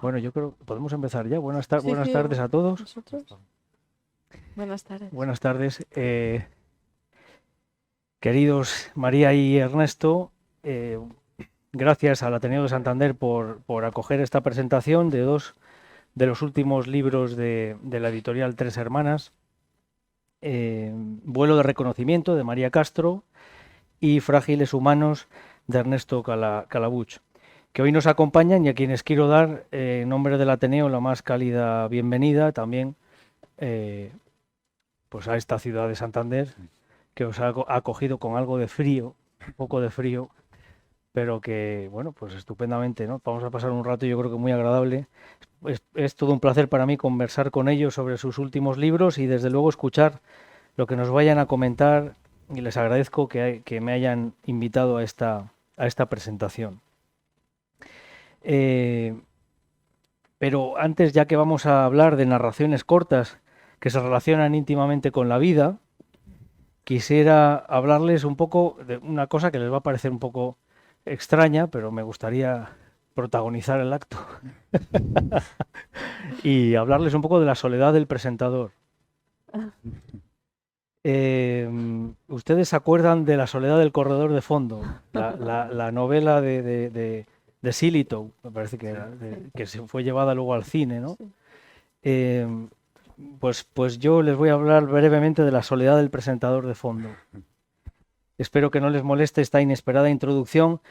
Bueno, yo creo que podemos empezar ya. Sí, Buenas sí, tardes a todos. nosotros. Buenas tardes. Buenas tardes. Queridos María y Ernesto, eh, gracias al Ateneo de Santander por acoger esta presentación de dos de los últimos libros de la editorial Tres Hermanas. Vuelo de reconocimiento de María Castro y Frágiles Humanos de Ernesto Calabuch, que hoy nos acompañan y a quienes quiero dar, en nombre del Ateneo, la más cálida bienvenida también eh, pues a esta ciudad de Santander, que os ha acogido con algo de frío, un poco de frío, pero que, bueno, pues estupendamente, ¿no? Vamos a pasar un rato, yo creo que muy agradable. Es todo un placer para mí conversar con ellos sobre sus últimos libros y desde luego escuchar lo que nos vayan a comentar, y les agradezco que me hayan invitado a esta presentación. Pero antes, ya que vamos a hablar de narraciones cortas que se relacionan íntimamente con la vida, quisiera hablarles un poco de una cosa que les va a parecer un poco extraña, pero me gustaría protagonizar el acto y hablarles un poco de la soledad del presentador. ¿Ustedes se acuerdan de La soledad del corredor de fondo? La novela de Sillitoe, me parece que era, que se fue llevada luego al cine, ¿no? Sí. Eh, pues yo les voy a hablar brevemente de La soledad del presentador de fondo. Espero que no les moleste esta inesperada introducción.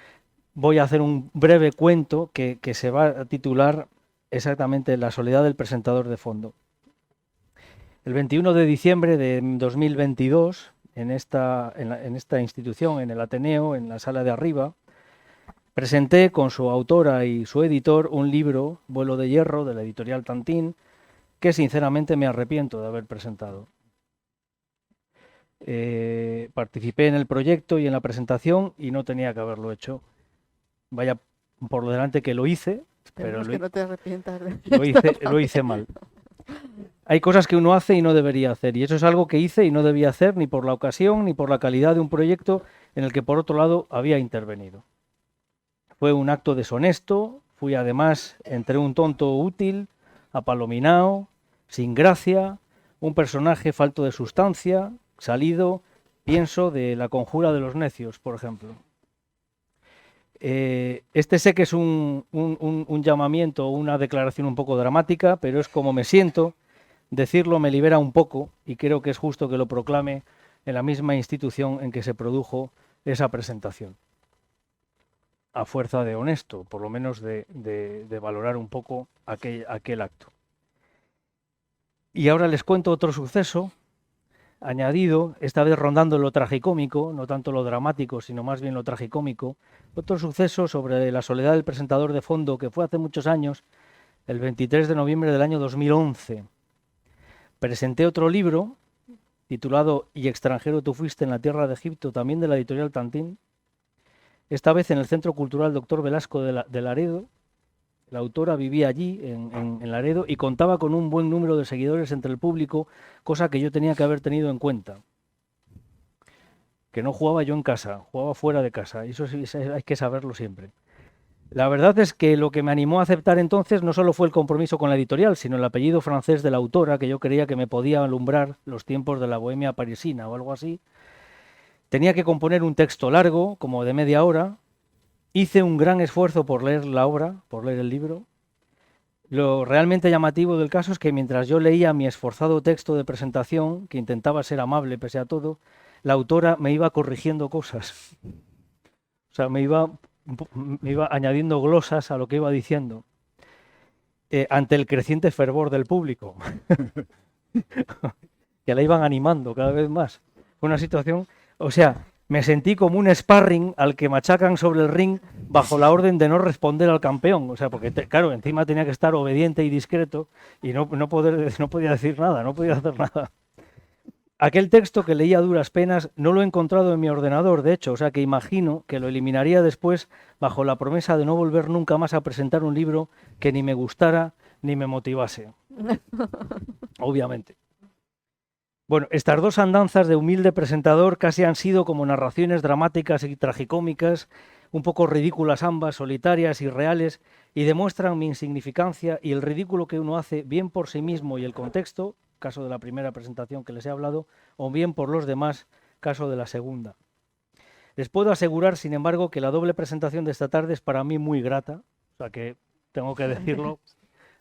Voy a hacer un breve cuento que se va a titular exactamente La soledad del presentador de fondo. El 21 de diciembre de 2022, en esta institución, en el Ateneo, en la sala de arriba, presenté con su autora y su editor un libro, Vuelo de hierro, de la editorial Tantín, que sinceramente me arrepiento de haber presentado. Participé en el proyecto y en la presentación y no tenía que haberlo hecho. Vaya por lo delante que lo hice, pero Esperemos que no te arrepientas de lo hice mal. Hay cosas que uno hace y no debería hacer, y eso es algo que hice y no debía hacer ni por la ocasión ni por la calidad de un proyecto en el que por otro lado había intervenido. Fue un acto deshonesto, fui además entre un tonto útil, apalominao, sin gracia, un personaje falto de sustancia, salido, pienso, de La conjura de los necios, por ejemplo. Este sé que es un llamamiento, una declaración un poco dramática, pero es como me siento. Decirlo me libera un poco y creo que es justo que lo proclame en la misma institución en que se produjo esa presentación. A fuerza de honesto, por lo menos de valorar un poco aquel acto. Y ahora les cuento otro suceso añadido, esta vez rondando lo tragicómico, no tanto lo dramático, sino más bien lo tragicómico, otro suceso sobre la soledad del presentador de fondo que fue hace muchos años, el 23 de noviembre del año 2011. Presenté otro libro titulado Y extranjero tú fuiste en la tierra de Egipto, también de la editorial Tantín, esta vez en el Centro Cultural Doctor Velasco de Laredo. La autora vivía allí, en Laredo, y contaba con un buen número de seguidores entre el público, cosa que yo tenía que haber tenido en cuenta. Que no jugaba yo en casa, jugaba fuera de casa, y eso sí, hay que saberlo siempre. La verdad es que lo que me animó a aceptar entonces no solo fue el compromiso con la editorial, sino el apellido francés de la autora, que yo creía que me podía alumbrar los tiempos de la bohemia parisina o algo así. Tenía que componer un texto largo, como de media hora. Hice un gran esfuerzo por leer la obra, por leer el libro. Lo realmente llamativo del caso es que mientras yo leía mi esforzado texto de presentación, que intentaba ser amable pese a todo, la autora me iba corrigiendo cosas. O sea, me iba añadiendo glosas a lo que iba diciendo, ante el creciente fervor del público, que la iban animando cada vez más. Fue una situación, o sea, me sentí como un sparring al que machacan sobre el ring bajo la orden de no responder al campeón. O sea, porque, claro, encima tenía que estar obediente y discreto y no podía decir nada, no podía hacer nada. Aquel texto que leía a duras penas no lo he encontrado en mi ordenador, de hecho, o sea que imagino que lo eliminaría después bajo la promesa de no volver nunca más a presentar un libro que ni me gustara ni me motivase. Obviamente. Bueno, estas dos andanzas de humilde presentador casi han sido como narraciones dramáticas y tragicómicas, un poco ridículas ambas, solitarias, irreales, y demuestran mi insignificancia y el ridículo que uno hace bien por sí mismo y el contexto, caso de la primera presentación que les he hablado, o bien por los demás, caso de la segunda. Les puedo asegurar, sin embargo, que la doble presentación de esta tarde es para mí muy grata, o sea que tengo que decirlo,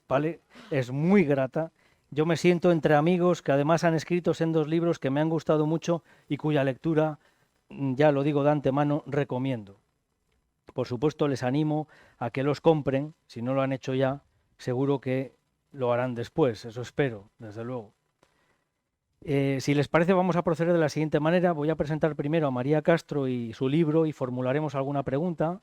¿vale? Es muy grata. Yo me siento entre amigos que además han escrito sendos libros que me han gustado mucho y cuya lectura, ya lo digo de antemano, recomiendo. Por supuesto, les animo a que los compren, si no lo han hecho ya, seguro que lo harán después, eso espero, desde luego. Si les parece, vamos a proceder de la siguiente manera. Voy a presentar primero a María Castro y su libro y formularemos alguna pregunta.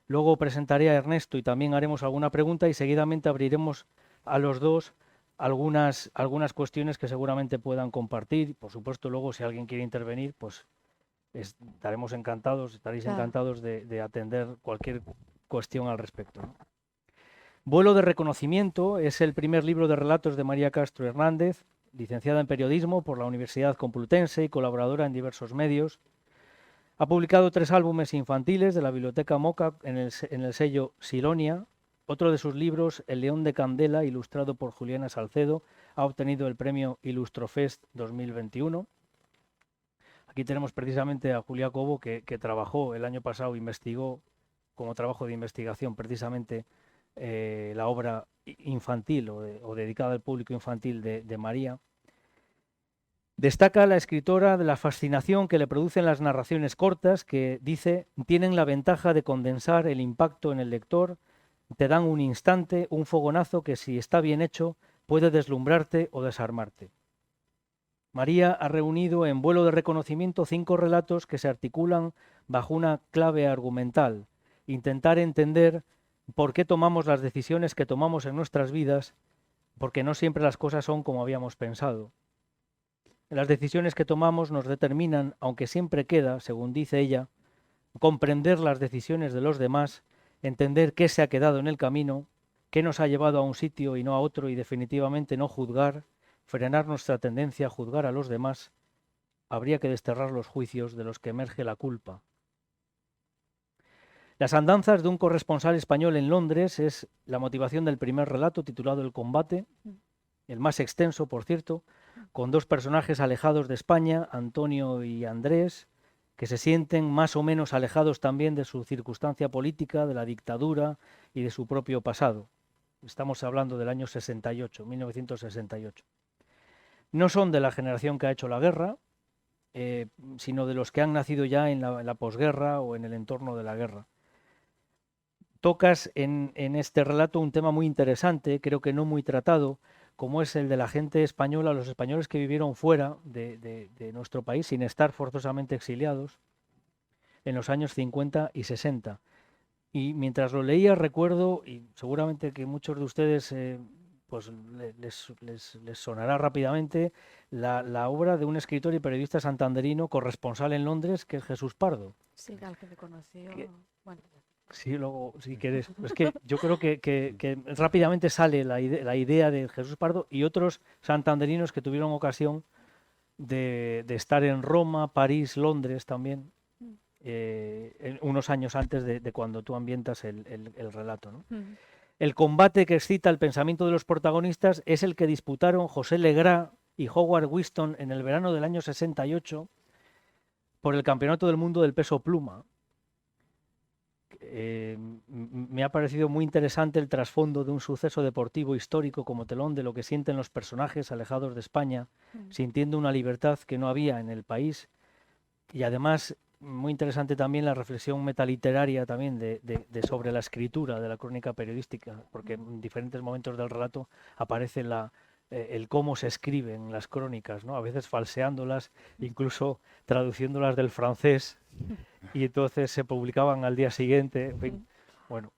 Luego presentaré a Ernesto y también haremos alguna pregunta y seguidamente abriremos a los dos algunas cuestiones que seguramente puedan compartir. Por supuesto, luego si alguien quiere intervenir, pues estaréis encantados de atender cualquier cuestión al respecto, ¿no? Vuelo de reconocimiento es el primer libro de relatos de María Castro Hernández, licenciada en periodismo por la Universidad Complutense y colaboradora en diversos medios. Ha publicado 3 álbumes infantiles de la Biblioteca Moca en el sello Silonia. Otro de sus libros, El León de Candela, ilustrado por Juliana Salcedo, ha obtenido el premio Ilustrofest 2021. Aquí tenemos precisamente a Julia Cobo, que trabajó el año pasado, investigó como trabajo de investigación precisamente la obra infantil o dedicada al público infantil de María. Destaca la escritora de la fascinación que le producen las narraciones cortas que, dice, tienen la ventaja de condensar el impacto en el lector, te dan un instante, un fogonazo que si está bien hecho puede deslumbrarte o desarmarte. María ha reunido en Vuelo de reconocimiento 5 relatos que se articulan bajo una clave argumental, intentar entender por qué tomamos las decisiones que tomamos en nuestras vidas, porque no siempre las cosas son como habíamos pensado. Las decisiones que tomamos nos determinan, aunque siempre queda, según dice ella, comprender las decisiones de los demás, entender qué se ha quedado en el camino, qué nos ha llevado a un sitio y no a otro y definitivamente no juzgar, frenar nuestra tendencia a juzgar a los demás. Habría que desterrar los juicios de los que emerge la culpa. Las andanzas de un corresponsal español en Londres es la motivación del primer relato titulado El combate, el más extenso, por cierto, con 2 personajes alejados de España, Antonio y Andrés, que se sienten más o menos alejados también de su circunstancia política, de la dictadura y de su propio pasado. Estamos hablando del año 68, 1968. No son de la generación que ha hecho la guerra, sino de los que han nacido ya en la posguerra o en el entorno de la guerra. Tocas en este relato un tema muy interesante, creo que no muy tratado, como es el de la gente española, los españoles que vivieron fuera de nuestro país sin estar forzosamente exiliados en los años 50 y 60. Y mientras lo leía recuerdo, y seguramente que muchos de ustedes pues les sonará rápidamente, la obra de un escritor y periodista santanderino corresponsal en Londres, que es Jesús Pardo. Sí, al que me conoció. Bueno. Sí, luego, si quieres. Es que yo creo que rápidamente sale la idea de Jesús Pardo y otros santanderinos que tuvieron ocasión de estar en Roma, París, Londres también, unos años antes de cuando tú ambientas el relato, ¿no? El combate que excita el pensamiento de los protagonistas es el que disputaron José Legrá y Howard Winston en el verano del año 68 por el Campeonato del Mundo del peso pluma. Me ha parecido muy interesante el trasfondo de un suceso deportivo histórico como telón de lo que sienten los personajes alejados de España, sintiendo una libertad que no había en el país. Y además, muy interesante también la reflexión metaliteraria también sobre la escritura de la crónica periodística, porque en diferentes momentos del relato aparece el cómo se escriben las crónicas, ¿no? A veces falseándolas, incluso traduciéndolas del francés, y entonces se publicaban al día siguiente. En fin, bueno.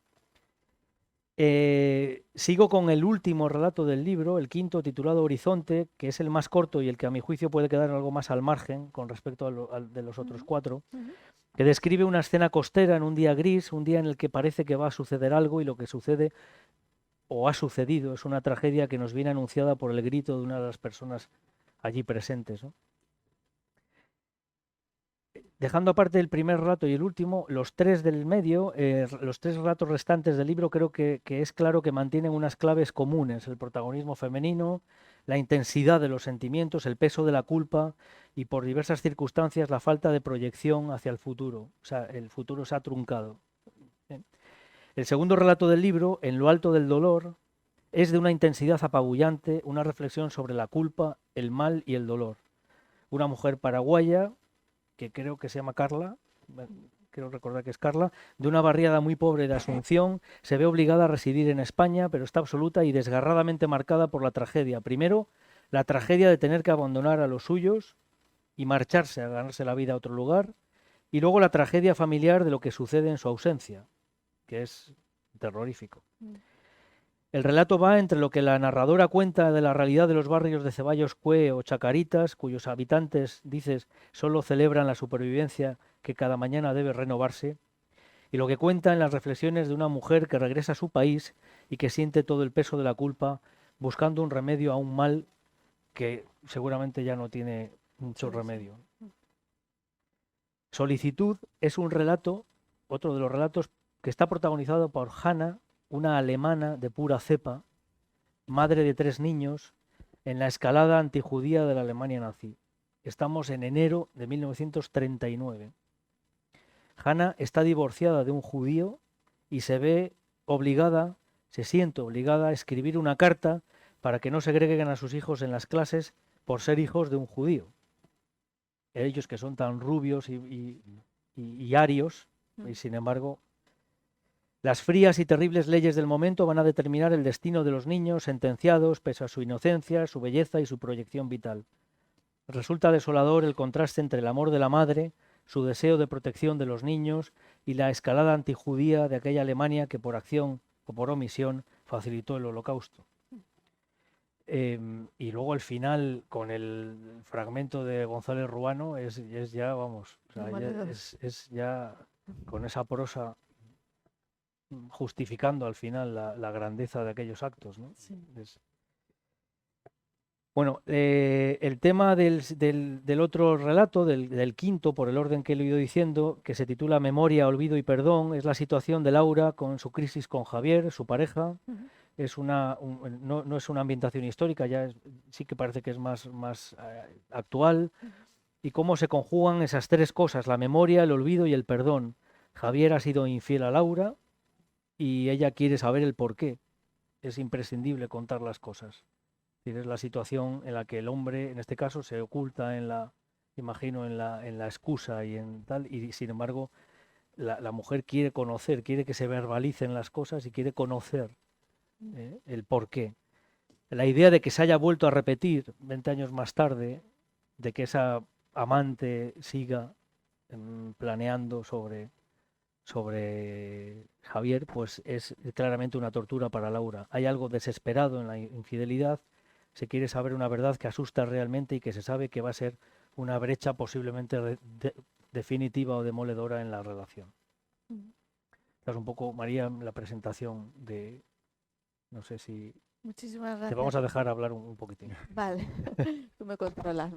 Sigo con el último relato del libro, el quinto, titulado Horizonte, que es el más corto y el que a mi juicio puede quedar algo más al margen con respecto de los otros 4, que describe una escena costera en un día gris, un día en el que parece que va a suceder algo y lo que sucede o ha sucedido es una tragedia que nos viene anunciada por el grito de una de las personas allí presentes, ¿no? Dejando aparte el primer relato y el último, los tres del medio, los tres relatos restantes del libro, creo que es claro que mantienen unas claves comunes: el protagonismo femenino, la intensidad de los sentimientos, el peso de la culpa y, por diversas circunstancias, la falta de proyección hacia el futuro. O sea, el futuro se ha truncado. ¿Eh? El segundo relato del libro, En lo alto del dolor, es de una intensidad apabullante, una reflexión sobre la culpa, el mal y el dolor. Una mujer paraguaya, que creo que se llama Carla, creo recordar que es Carla, de una barriada muy pobre de Asunción, se ve obligada a residir en España, pero está absoluta y desgarradamente marcada por la tragedia. Primero, la tragedia de tener que abandonar a los suyos y marcharse a ganarse la vida a otro lugar, y luego la tragedia familiar de lo que sucede en su ausencia, que es terrorífico. El relato va entre lo que la narradora cuenta de la realidad de los barrios de Ceballos Cue o Chacaritas, cuyos habitantes, dices, solo celebran la supervivencia que cada mañana debe renovarse, y lo que cuenta en las reflexiones de una mujer que regresa a su país y que siente todo el peso de la culpa, buscando un remedio a un mal que seguramente ya no tiene mucho remedio. Solicitud es un relato, otro de los relatos, que está protagonizado por Hannah, una alemana de pura cepa, madre de 3 niños, en la escalada antijudía de la Alemania nazi. Estamos en enero de 1939. Hannah está divorciada de un judío y se siente obligada a escribir una carta para que no segreguen a sus hijos en las clases por ser hijos de un judío. Ellos que son tan rubios y arios, y sin embargo, las frías y terribles leyes del momento van a determinar el destino de los niños sentenciados, pese a su inocencia, su belleza y su proyección vital. Resulta desolador el contraste entre el amor de la madre, su deseo de protección de los niños y la escalada antijudía de aquella Alemania que por acción o por omisión facilitó el Holocausto. Y luego el final con el fragmento de González Ruano es ya, vamos, o sea, es ya con esa prosa justificando al final la grandeza de aquellos actos, ¿no? Sí. Bueno, el tema del otro relato, del quinto, por el orden que lo he ido diciendo, que se titula Memoria, Olvido y Perdón, es la situación de Laura con su crisis con Javier, su pareja. Es no es una ambientación histórica, sí que parece que es más actual, y cómo se conjugan esas tres cosas: la memoria, el olvido y el perdón. Javier ha sido infiel a Laura y ella quiere saber el por qué. Es imprescindible contar las cosas. Es la situación en la que el hombre, en este caso, se oculta imagino, en la excusa y en tal, y sin embargo la mujer quiere conocer, quiere que se verbalicen las cosas y quiere conocer el porqué. La idea de que se haya vuelto a repetir 20 años más tarde, de que esa amante siga planeando sobre Javier, pues es claramente una tortura para Laura. Hay algo desesperado en la infidelidad, se quiere saber una verdad que asusta realmente y que se sabe que va a ser una brecha posiblemente definitiva o demoledora en la relación. Esta es un poco, María, la presentación de... No sé si... Muchísimas gracias. Te vamos a dejar hablar un poquitín. Vale, tú me controlas.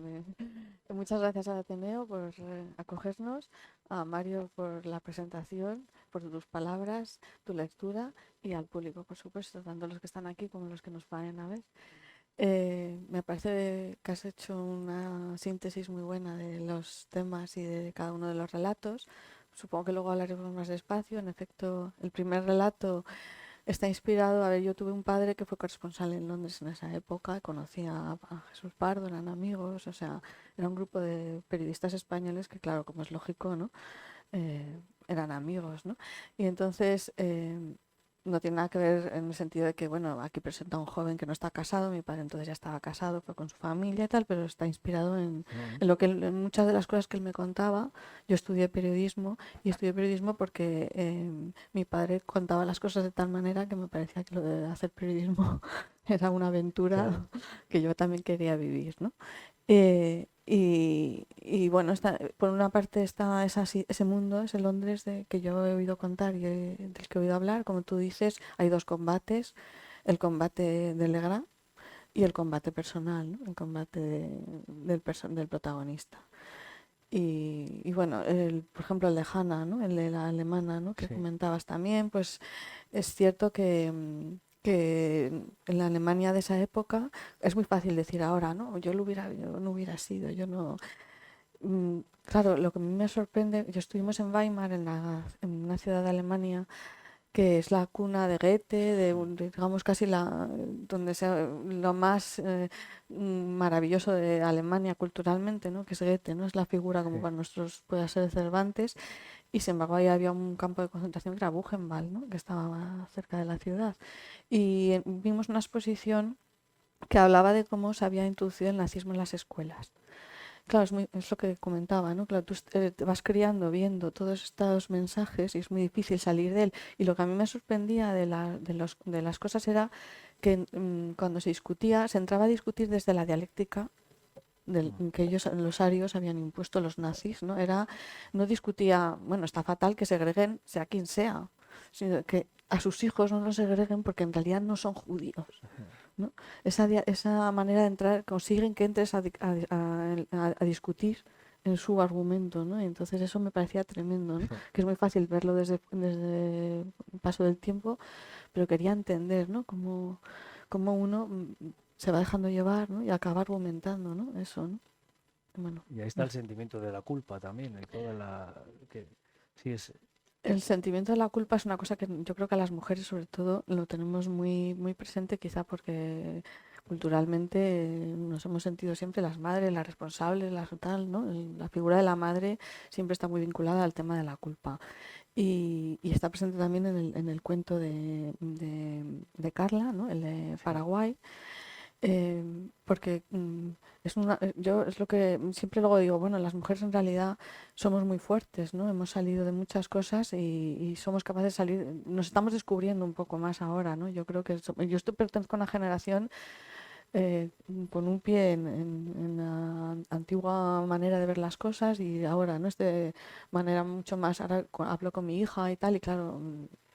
Muchas gracias a Ateneo por acogernos, a Mario por la presentación, por tus palabras, tu lectura, y al público, por supuesto, tanto los que están aquí como los que nos vayan a ver. Me parece que has hecho una síntesis muy buena de los temas y de cada uno de los relatos. Supongo que luego hablaremos más despacio. En efecto, el primer relato está inspirado, yo tuve un padre que fue corresponsal en Londres en esa época, conocía a Jesús Pardo, eran amigos, o sea, era un grupo de periodistas españoles que, claro, como es lógico, ¿no? Eran amigos, ¿no? Y entonces no tiene nada que ver en el sentido de que, bueno, aquí presenta a un joven que no está casado, mi padre entonces ya estaba casado, fue con su familia y tal, pero está inspirado en lo que en muchas de las cosas que él me contaba. Yo estudié periodismo porque mi padre contaba las cosas de tal manera que me parecía que lo de hacer periodismo era una aventura, claro, que yo también quería vivir, ¿no? Y bueno, por una parte está ese mundo, ese Londres que yo he oído contar y del que he oído hablar. Como tú dices, hay dos combates: el combate de Legrand y el combate personal, ¿no? El combate del protagonista. Y bueno, por ejemplo, el de Hannah, ¿no? El de la alemana, ¿no? Que Sí. comentabas también, pues es cierto que en la Alemania de esa época es muy fácil decir ahora, ¿no? Yo no hubiera sido, yo no. Claro, lo que a mí me sorprende, yo estuvimos en Weimar, en una ciudad de Alemania, que es la cuna de Goethe, digamos casi donde sea lo más maravilloso de Alemania culturalmente, ¿no? Que es Goethe, ¿no? Es la figura como Sí. para nosotros puede ser Cervantes, y sin embargo ahí había un campo de concentración que era Buchenwald, ¿no? Que estaba cerca de la ciudad. Y vimos una exposición que hablaba de cómo se había introducido el nazismo en las escuelas. Claro, es lo que comentaba, ¿no? Claro, tú te vas criando viendo todos estos mensajes y es muy difícil salir de él. Y lo que a mí me sorprendía de las cosas era que cuando se discutía, se entraba a discutir desde la dialéctica que ellos, los arios, habían impuesto los nazis, ¿no? No discutía, bueno, está fatal que segreguen, sea quien sea, sino que a sus hijos no los segreguen porque en realidad no son judíos, ¿no? Esa manera de entrar, consiguen que entres a discutir en su argumento, ¿no? Y entonces eso me parecía tremendo, ¿no? Que es muy fácil verlo desde el paso del tiempo, pero quería entender, ¿no? Cómo uno se va dejando llevar, ¿no? Y acaba argumentando, ¿no? Eso, ¿no? Bueno, Y ahí está no el sé. sentimiento de la culpa también, y toda la que sí es El sentimiento de la culpa es una cosa que yo creo que a las mujeres sobre todo lo tenemos muy, muy presente, quizá porque culturalmente nos hemos sentido siempre las madres, las responsables, las tal, ¿no? La figura de la madre siempre está muy vinculada al tema de la culpa. Y está presente también en el cuento de Carla, ¿no? El de sí, Paraguay, porque yo es lo que siempre luego digo, bueno, las mujeres en realidad somos muy fuertes, ¿no? Hemos salido de muchas cosas y somos capaces de salir, nos estamos descubriendo un poco más ahora, ¿no? Yo creo que pertenezco a una generación eh, con un pie en la antigua manera de ver las cosas y ahora, ¿no? Es de manera mucho más, ahora hablo con mi hija y tal, y claro,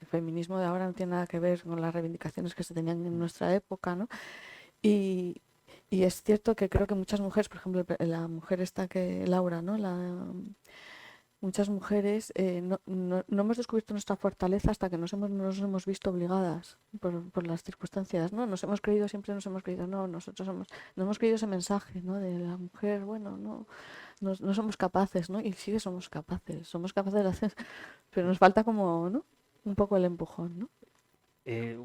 el feminismo de ahora no tiene nada que ver con las reivindicaciones que se tenían en nuestra época, ¿no? Y, y es cierto que creo que muchas mujeres, por ejemplo, la mujer esta que, Laura, ¿no? Muchas mujeres no hemos descubierto nuestra fortaleza hasta que nos hemos visto obligadas por las circunstancias, ¿no? Siempre nos hemos creído, no, no hemos creído ese mensaje, ¿no? De la mujer, bueno, no somos capaces, ¿no? Y sí que somos capaces de hacer, pero nos falta como, ¿no? Un poco el empujón, ¿no?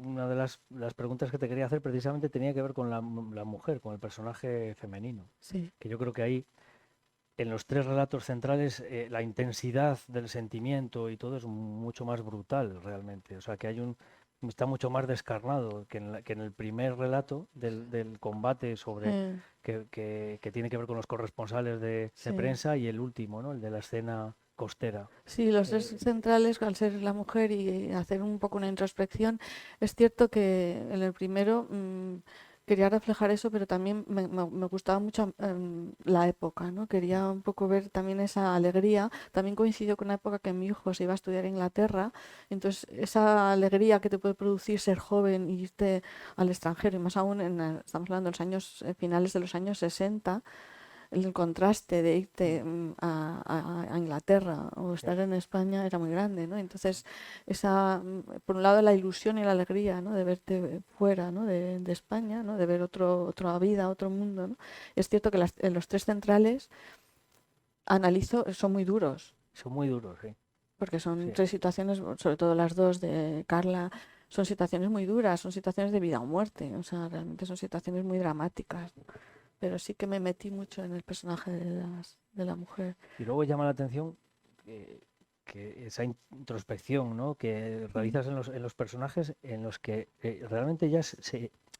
una de las preguntas que te quería hacer precisamente tenía que ver con la mujer, con el personaje femenino, Sí. que yo creo que ahí en los tres relatos centrales la intensidad del sentimiento y todo es mucho más brutal realmente. O sea, que está mucho más descarnado que en el primer relato del combate sobre Sí. que tiene que ver con los corresponsales de Sí. prensa y el último, ¿no? El de la escena costera. Sí, los tres Eh, centrales, al ser la mujer y hacer un poco una introspección, es cierto que en el primero quería reflejar eso, pero también me gustaba mucho la época, ¿no? Quería un poco ver también esa alegría. También coincidió con una época que mi hijo se iba a estudiar a Inglaterra, entonces esa alegría que te puede producir ser joven y irte al extranjero, y más aún estamos hablando de los años finales de los años 60, el contraste de irte a Inglaterra o estar en España era muy grande, ¿no? Entonces, por un lado la ilusión y la alegría, ¿no? De verte fuera, ¿no? De España, ¿no? De ver otra vida, otro mundo, ¿no? Es cierto que los tres centrales son muy duros, son muy duros, sí. porque son Sí. tres situaciones, sobre todo las dos de Carla, son situaciones muy duras, son situaciones de vida o muerte, o sea, realmente son situaciones muy dramáticas, pero sí que me metí mucho en el personaje de la mujer. Y luego llama la atención que esa introspección, ¿no? Que Mm. realizas en los personajes en los que realmente ya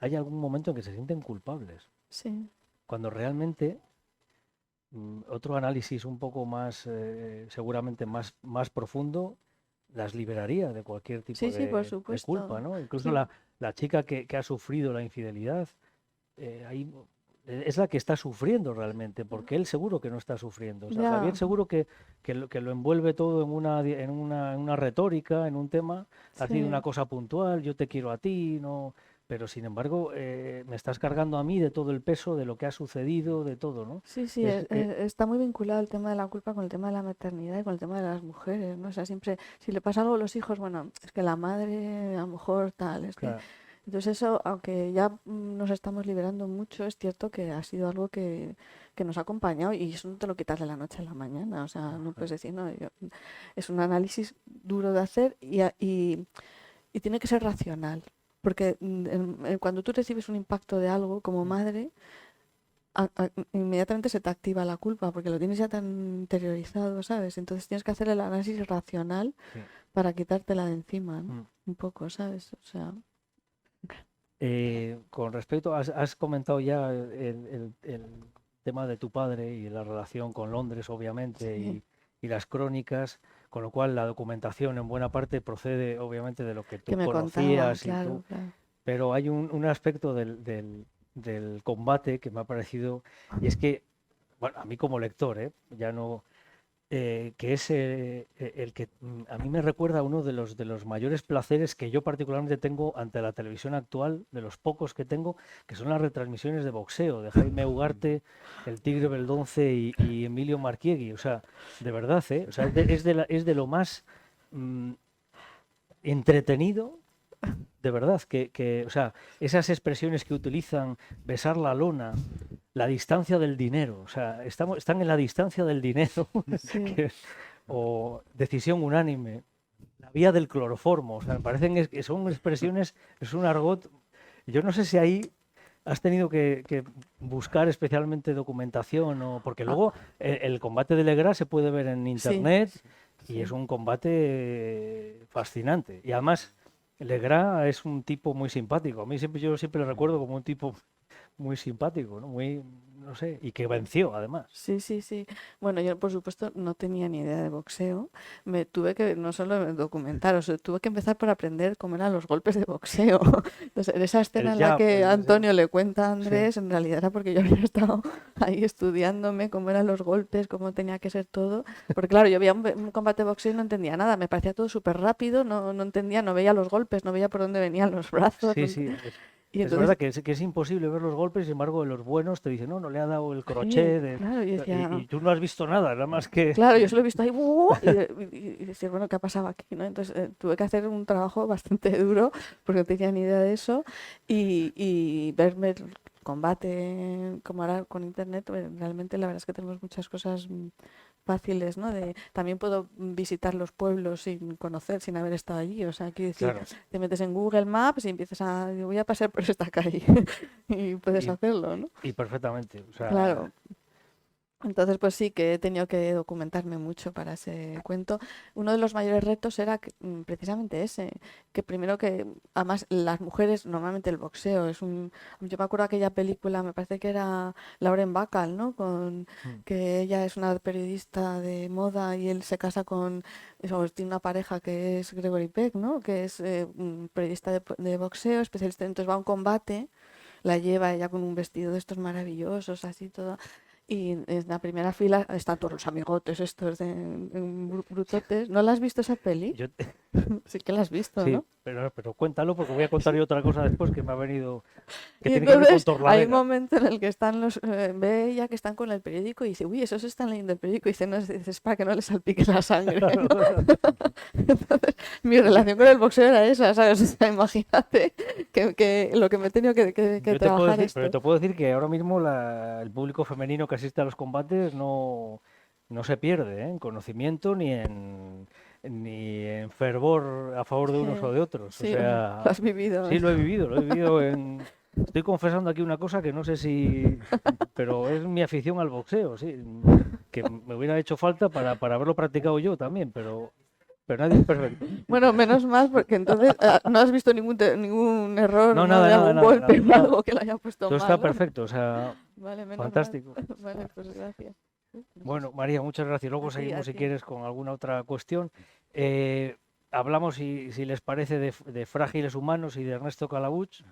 hay algún momento en que se sienten culpables. Sí, Cuando realmente otro análisis un poco más, seguramente más profundo, las liberaría de cualquier tipo sí, sí, por de culpa, supuesto. ¿no? Incluso Sí, la chica que ha sufrido la infidelidad, ahí es la que está sufriendo realmente, porque él seguro que no está sufriendo. O sea, Javier ya, seguro que lo envuelve todo en una retórica, en un tema, así de una sí, cosa puntual, yo te quiero a ti, no. pero sin embargo me estás cargando a mí de todo el peso de lo que ha sucedido, de todo, ¿no? Sí, sí, Es, está muy vinculado el tema de la culpa con el tema de la maternidad y con el tema de las mujeres, ¿no? O sea, siempre, si le pasa algo a los hijos, bueno, es que la madre a lo mejor tal, es que... claro, Entonces eso, aunque ya nos estamos liberando mucho, es cierto que ha sido algo que nos ha acompañado y eso no te lo quitas de la noche a la mañana, o sea, no puedes decir, no, es un análisis duro de hacer y tiene que ser racional, porque cuando tú recibes un impacto de algo como madre, inmediatamente se te activa la culpa porque lo tienes ya tan interiorizado, ¿sabes? Entonces tienes que hacer el análisis racional sí. para quitártela de encima, ¿no? Mm. Un poco, ¿sabes? O sea, Con respecto, has comentado ya el tema de tu padre y la relación con Londres, obviamente, sí, y las crónicas, con lo cual la documentación en buena parte procede, obviamente, de lo que que tú me contaban, conocías y tú, claro, claro. pero hay un aspecto del combate que me ha parecido, y es que, bueno, a mí como lector, ya no, que es el que a mí me recuerda a uno de los mayores placeres que yo particularmente tengo ante la televisión actual, de los pocos que tengo, que son las retransmisiones de boxeo, de Jaime Ugarte, el Tigre Beldonce y Emilio Marquiegui. O sea, de verdad, ¿eh? O sea, es de lo más mm, entretenido, de verdad, o sea, esas expresiones que utilizan, besar la lona, la distancia del dinero, o sea, están en la distancia del dinero, Sí. que, o decisión unánime, la vía del cloroformo, o sea, me parecen que son expresiones, es un argot. Yo no sé si ahí has tenido que buscar especialmente documentación, o, porque Ah, luego el combate de Legra se puede ver en sí, internet y es sí. un combate fascinante. Y además, Legra es un tipo muy simpático. A mí siempre, yo siempre le recuerdo como un tipo muy simpático, ¿no? Muy, no sé, y que venció además. Sí, sí, sí. Bueno, yo por supuesto no tenía ni idea de boxeo. Me tuve que no solo documentar, o sea, tuve que empezar por aprender cómo eran los golpes de boxeo. Entonces, en esa escena El en la jab, que Antonio le cuenta a sí. Andrés, en realidad era porque yo había estado ahí estudiándome cómo eran los golpes, cómo tenía que ser todo. Porque claro, yo veía un combate de boxeo y no entendía nada. Me parecía todo súper rápido, no entendía, no veía los golpes, no veía por dónde venían los brazos. Sí, sí, Y es entonces, verdad que es imposible ver los golpes, sin embargo, de los buenos te dicen, no, no le ha dado el sí, crochet, claro, yo decía, y tú no has visto nada, nada más que... claro, yo solo he visto ahí y decir, bueno, ¿qué ha pasado aquí? ¿No? Entonces tuve que hacer un trabajo bastante duro porque no tenía ni idea de eso y verme el combate como ahora con internet, pues, realmente la verdad es que tenemos muchas cosas fáciles, ¿no? También puedo visitar los pueblos sin conocer, sin haber estado allí. O sea, quiero decir, Claro, te metes en Google Maps y empiezas a, digo, voy a pasar por esta calle y puedes y, hacerlo, ¿no? y perfectamente, o sea, Claro, entonces, pues sí que he tenido que documentarme mucho para ese cuento. Uno de los mayores retos era precisamente ese, que primero que, además, las mujeres, normalmente el boxeo es un... Yo me acuerdo aquella película, me parece que era Lauren Bacall, ¿no? mm, Que ella es una periodista de moda y él se casa con... Eso, tiene una pareja que es Gregory Peck, ¿no? Que es un periodista de boxeo, especialista. Entonces va a un combate, la lleva ella con un vestido de estos maravillosos, así todo. Y en la primera fila están todos los amigotes estos de brutotes. ¿No la has visto esa peli? yo, Sí que la has visto, sí, ¿no? pero cuéntalo porque voy a contar yo otra cosa después que me ha venido, que Y tiene que ver con entonces hay un Torlavega. momento en el que están ve ella que están con el periódico y dice, uy, esos están leyendo el periódico. Y dice, no, es para que no les salpique la sangre, ¿no? Entonces, mi relación con el boxeo era esa, ¿sabes? O sea, imagínate que lo que me he tenido que Yo te puedo trabajar decir, pero esto. te puedo decir que ahora mismo el público femenino que asiste a los combates no se pierde, en conocimiento ni en fervor a favor de unos o Sí, de otros. O sí, lo sea, has vivido. sí lo he vivido en... Estoy confesando aquí una cosa que no sé si... Pero es mi afición al boxeo, sí. Que me hubiera hecho falta para haberlo practicado yo también, pero nadie es perfecto. Bueno, menos mal, porque entonces no has visto ningún error, No, ¿no? nada, De nada, algún nada, golpe nada. o algo que lo haya puesto Todo está mal, ¿no? perfecto, o sea, Vale, menos mal. fantástico. Vale, pues gracias. No sé Bueno, María, muchas gracias. a Luego ti, a seguimos, si ti. quieres, con alguna otra cuestión. Hablamos, si les parece, de Frágiles Humanos y de Ernesto Calabuch,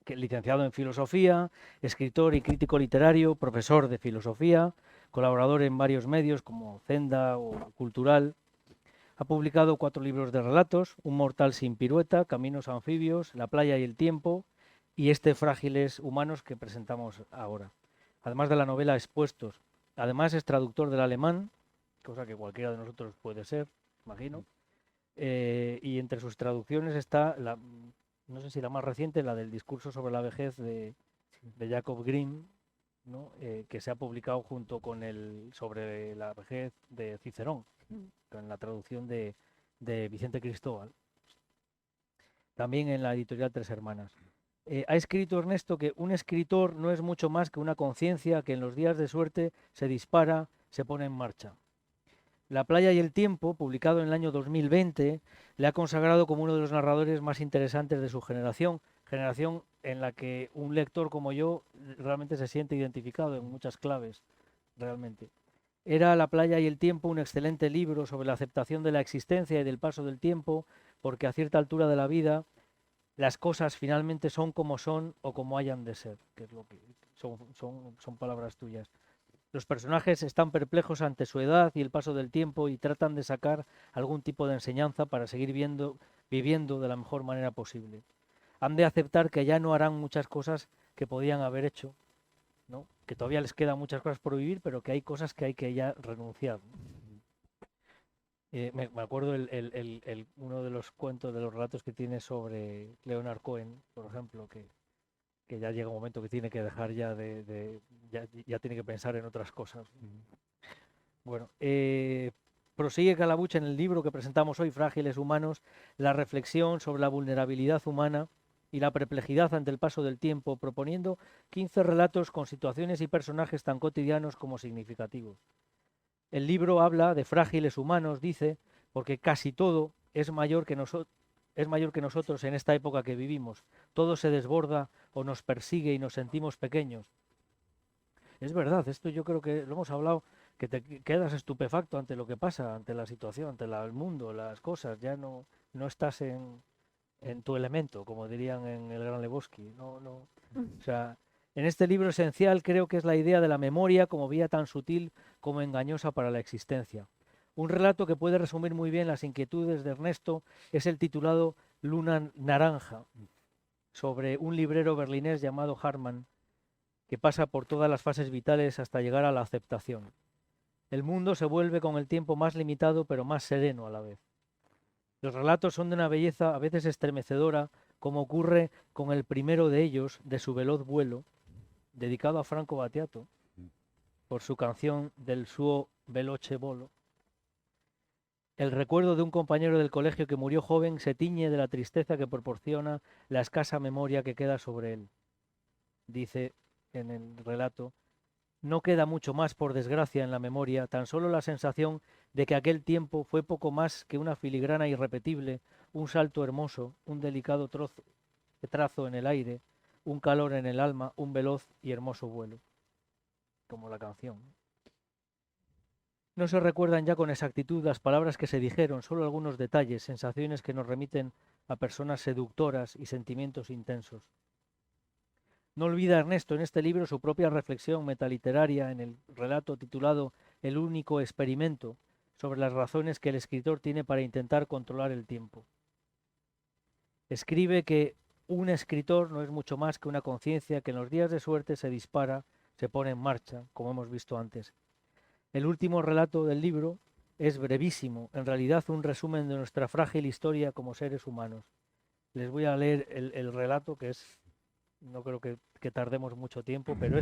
que es licenciado en Filosofía, escritor y crítico literario, profesor de filosofía, colaborador en varios medios como Zenda o Cultural. Ha publicado 4 libros de relatos: Un mortal sin pirueta, Caminos anfibios, La playa y el tiempo y este Frágiles humanos que presentamos ahora. Además de la novela Expuestos. Además es traductor del alemán, cosa que cualquiera de nosotros puede ser, imagino. Y entre sus traducciones está, no sé si la más reciente, la del discurso sobre la vejez de Jacob Grimm, ¿no? Que se ha publicado junto con el sobre la vejez de Cicerón, con la traducción de Vicente Cristóbal, también en la editorial Tres Hermanas. Ha escrito Ernesto que un escritor no es mucho más que una conciencia que en los días de suerte se dispara, se pone en marcha. La playa y el tiempo, publicado en el año 2020, le ha consagrado como uno de los narradores más interesantes de su generación, generación en la que un lector como yo realmente se siente identificado en muchas claves, realmente. Era La playa y el tiempo un excelente libro sobre la aceptación de la existencia y del paso del tiempo, porque a cierta altura de la vida las cosas finalmente son como son o como hayan de ser, que es lo que son palabras tuyas. Los personajes están perplejos ante su edad y el paso del tiempo y tratan de sacar algún tipo de enseñanza para seguir viviendo de la mejor manera posible. Han de aceptar que ya no harán muchas cosas que podían haber hecho, ¿no? Que todavía les quedan muchas cosas por vivir, pero que hay cosas que hay que ya renunciar. Me acuerdo uno de los cuentos, de los relatos que tiene sobre Leonard Cohen, por ejemplo, que ya llega un momento que tiene que dejar ya ya tiene que pensar en otras cosas. Bueno, prosigue Calabuch en el libro que presentamos hoy, Frágiles humanos, la reflexión sobre la vulnerabilidad humana y la perplejidad ante el paso del tiempo, proponiendo 15 relatos con situaciones y personajes tan cotidianos como significativos. El libro habla de frágiles humanos, dice, porque casi todo es mayor que nosotros en esta época que vivimos. Todo se desborda o nos persigue y nos sentimos pequeños. Es verdad, esto yo creo que lo hemos hablado, que te quedas estupefacto ante lo que pasa, ante la situación, ante el mundo, las cosas. Ya no estás en tu elemento, como dirían en el Gran Lebowski. O sea, en este libro esencial creo que es la idea de la memoria como vía tan sutil como engañosa para la existencia. Un relato que puede resumir muy bien las inquietudes de Ernesto es el titulado Luna Naranja, sobre un librero berlinés llamado Hartmann, que pasa por todas las fases vitales hasta llegar a la aceptación. El mundo se vuelve con el tiempo más limitado pero más sereno a la vez. Los relatos son de una belleza a veces estremecedora, como ocurre con el primero de ellos, de su veloz vuelo, dedicado a Franco Battiato, por su canción Del suo veloce volo. El recuerdo de un compañero del colegio que murió joven se tiñe de la tristeza que proporciona la escasa memoria que queda sobre él. Dice en el relato: no queda mucho más, por desgracia, en la memoria, tan solo la sensación de que aquel tiempo fue poco más que una filigrana irrepetible, un salto hermoso, un delicado trazo en el aire, un calor en el alma, un veloz y hermoso vuelo, como la canción. No se recuerdan ya con exactitud las palabras que se dijeron, solo algunos detalles, sensaciones que nos remiten a personas seductoras y sentimientos intensos. No olvida Ernesto en este libro su propia reflexión metaliteraria en el relato titulado El único experimento, sobre las razones que el escritor tiene para intentar controlar el tiempo. Escribe que un escritor no es mucho más que una conciencia que en los días de suerte se dispara, se pone en marcha, como hemos visto antes. El último relato del libro es brevísimo, en realidad un resumen de nuestra frágil historia como seres humanos. Les voy a leer el relato, que es, no creo que tardemos mucho tiempo, pero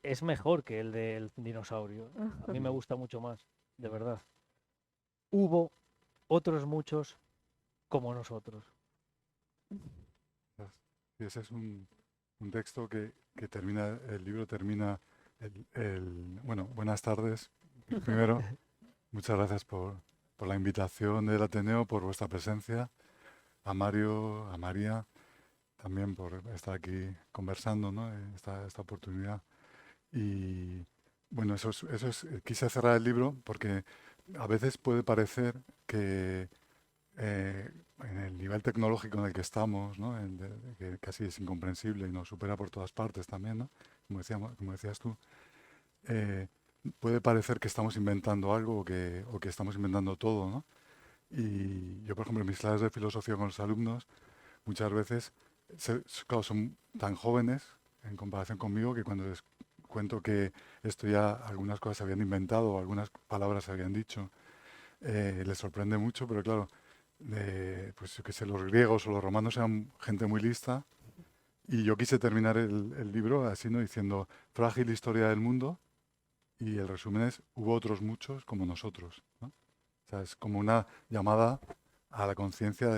es mejor que el del dinosaurio. A mí me gusta mucho más, de verdad. Hubo otros muchos como nosotros. Y ese es un texto que termina, el libro termina, bueno, buenas tardes. Primero, muchas gracias por la invitación del Ateneo, por vuestra presencia, a Mario, a María, también por estar aquí conversando, ¿no? Esta oportunidad. Y bueno, quise cerrar el libro porque a veces puede parecer que en el nivel tecnológico en el que estamos, ¿no? Que casi es incomprensible y nos supera por todas partes también, ¿no? Como decías tú, puede parecer que estamos inventando algo o que estamos inventando todo, ¿no? Y yo, por ejemplo, en mis clases de filosofía con los alumnos, muchas veces, claro, son tan jóvenes en comparación conmigo que cuando les cuento que esto ya, algunas cosas se habían inventado o algunas palabras se habían dicho, les sorprende mucho, pero claro, pues yo qué sé, los griegos o los romanos eran gente muy lista y yo quise terminar el libro así, ¿no? Diciendo, frágil historia del mundo y el resumen es, hubo otros muchos como nosotros, ¿no? O sea, es como una llamada a la conciencia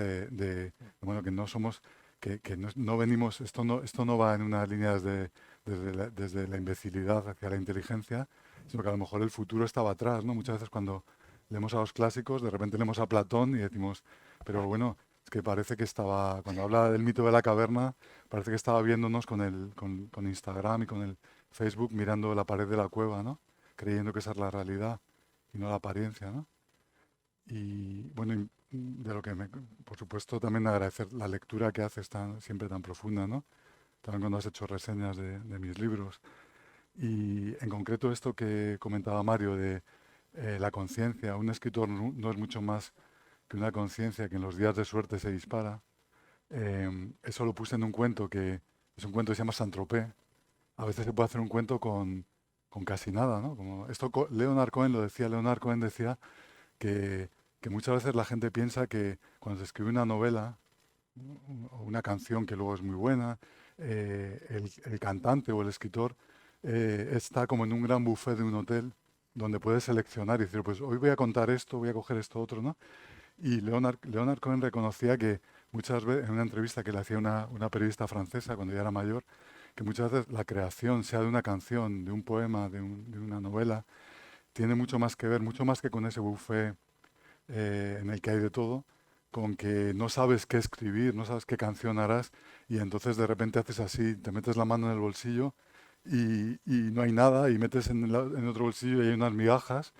bueno, que no somos, que no venimos, esto no va en una línea desde la imbecilidad hacia la inteligencia, sino que a lo mejor el futuro estaba atrás, ¿no? Muchas veces cuando leemos a los clásicos, de repente leemos a Platón y decimos, pero bueno, es que parece que estaba, cuando habla del mito de la caverna, parece que estaba viéndonos con Instagram y con el Facebook mirando la pared de la cueva, ¿no? Creyendo que esa es la realidad y no la apariencia, ¿no? Y bueno, de lo que por supuesto también agradecer la lectura que haces siempre tan profunda, ¿no? También cuando has hecho reseñas de mis libros. Y en concreto esto que comentaba Mario de la conciencia, un escritor no es mucho más que una conciencia que en los días de suerte se dispara. Eso lo puse en un cuento que es un cuento que se llama Saint-Tropez. A veces se puede hacer un cuento con casi nada, ¿no? Como esto Leonard Cohen lo decía, Leonard Cohen decía que, que muchas veces la gente piensa que cuando se escribe una novela o una canción que luego es muy buena, el cantante o el escritor está como en un gran buffet de un hotel donde puede seleccionar y decir, pues hoy voy a contar esto, voy a coger esto otro, ¿no? Y Leonard Cohen reconocía que muchas veces, en una entrevista que le hacía una periodista francesa cuando ya era mayor, que muchas veces la creación, sea de una canción, de un poema, de una novela, tiene mucho más que ver, mucho más que con ese buffet en el que hay de todo, con que no sabes qué escribir, no sabes qué canción harás, y entonces de repente haces así, te metes la mano en el bolsillo y no hay nada, y metes en otro bolsillo y hay unas migajas,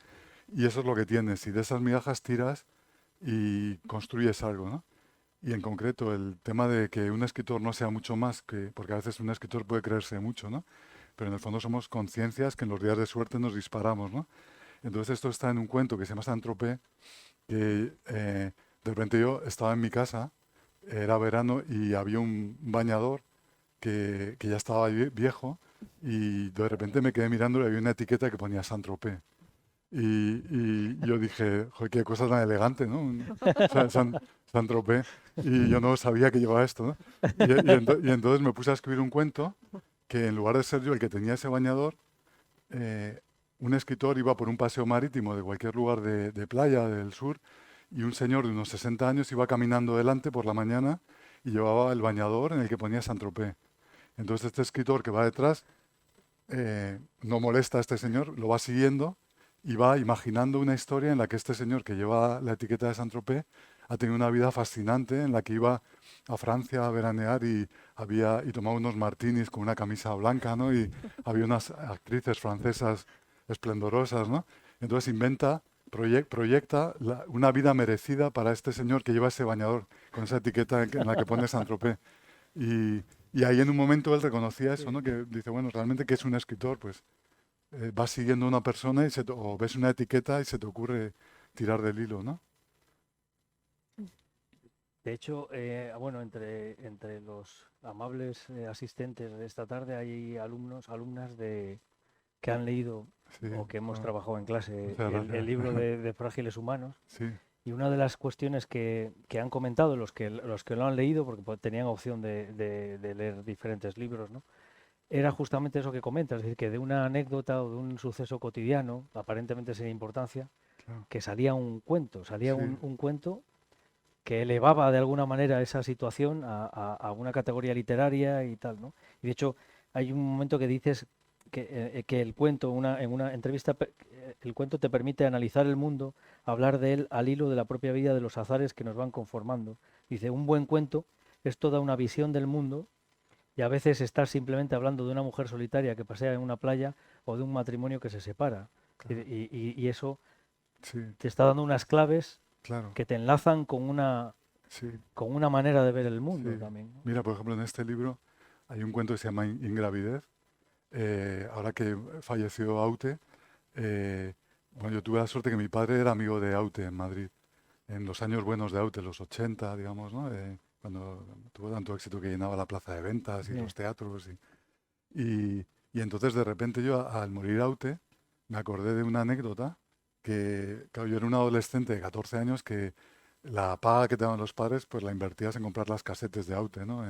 y eso es lo que tienes, y de esas migajas tiras y construyes algo, ¿no? Y en concreto el tema de que un escritor no sea mucho más que, porque a veces un escritor puede creerse mucho, ¿no? Pero en el fondo somos conciencias que en los días de suerte nos disparamos, ¿no? Entonces esto está en un cuento que se llama Saint-Tropez, que de repente yo estaba en mi casa, era verano y había un bañador que ya estaba viejo y de repente me quedé mirando y había una etiqueta que ponía Saint-Tropez. Y yo dije, joder, qué cosa tan elegante, ¿no? Saint-Tropez. Y yo no sabía que llevaba esto, ¿no? Y entonces me puse a escribir un cuento que en lugar de ser yo el que tenía ese bañador, eh, un escritor iba por un paseo marítimo de cualquier lugar de playa del sur y un señor de unos 60 años iba caminando delante por la mañana y llevaba el bañador en el que ponía Saint-Tropez. Entonces este escritor que va detrás no molesta a este señor, lo va siguiendo y va imaginando una historia en la que este señor que lleva la etiqueta de Saint-Tropez ha tenido una vida fascinante en la que iba a Francia a veranear y tomaba unos martinis con una camisa blanca, ¿no? Y había unas actrices francesas esplendorosas, ¿no? Entonces proyecta una vida merecida para este señor que lleva ese bañador con esa etiqueta en la que pone Saint-Tropez. Y, y ahí en un momento él reconocía eso, Sí. ¿no? Que dice, bueno, realmente que es un escritor, pues vas siguiendo a una persona o ves una etiqueta y se te ocurre tirar del hilo, ¿no? De hecho, bueno, entre los amables asistentes de esta tarde hay alumnos, alumnas que han leído Sí, o que hemos bueno, trabajado en clase muchas el gracias. libro de Frágiles Humanos. Sí, Y una de las cuestiones que han comentado los que lo han leído, porque tenían opción de leer diferentes libros, ¿no? Era justamente eso que comentas, es decir, que de una anécdota o de un suceso cotidiano, aparentemente sin importancia, claro. que salía un cuento, salía Sí, un cuento que elevaba de alguna manera esa situación a una categoría literaria y tal, ¿no? Y de hecho, hay un momento que dices que el cuento, en una entrevista, el cuento te permite analizar el mundo, hablar de él al hilo de la propia vida, de los azares que nos van conformando. Dice, un buen cuento es toda una visión del mundo y a veces estás simplemente hablando de una mujer solitaria que pasea en una playa o de un matrimonio que se separa. claro. Y eso Sí, te está dando unas claves claro. que te enlazan Sí, con una manera de ver el sí. mundo también, ¿no? Mira, por ejemplo, en este libro hay un cuento que se llama Ingravidez. Ahora que falleció Aute, bueno, yo tuve la suerte que mi padre era amigo de Aute en Madrid, en los años buenos de Aute, los 80, digamos, ¿no? Cuando tuvo tanto éxito que llenaba la plaza de ventas y Sí. los teatros. Y entonces de repente yo, al morir Aute, me acordé de una anécdota que, claro, yo era un adolescente de 14 años que la paga que te daban los padres, pues la invertías en comprar las casetes de Aute, ¿no?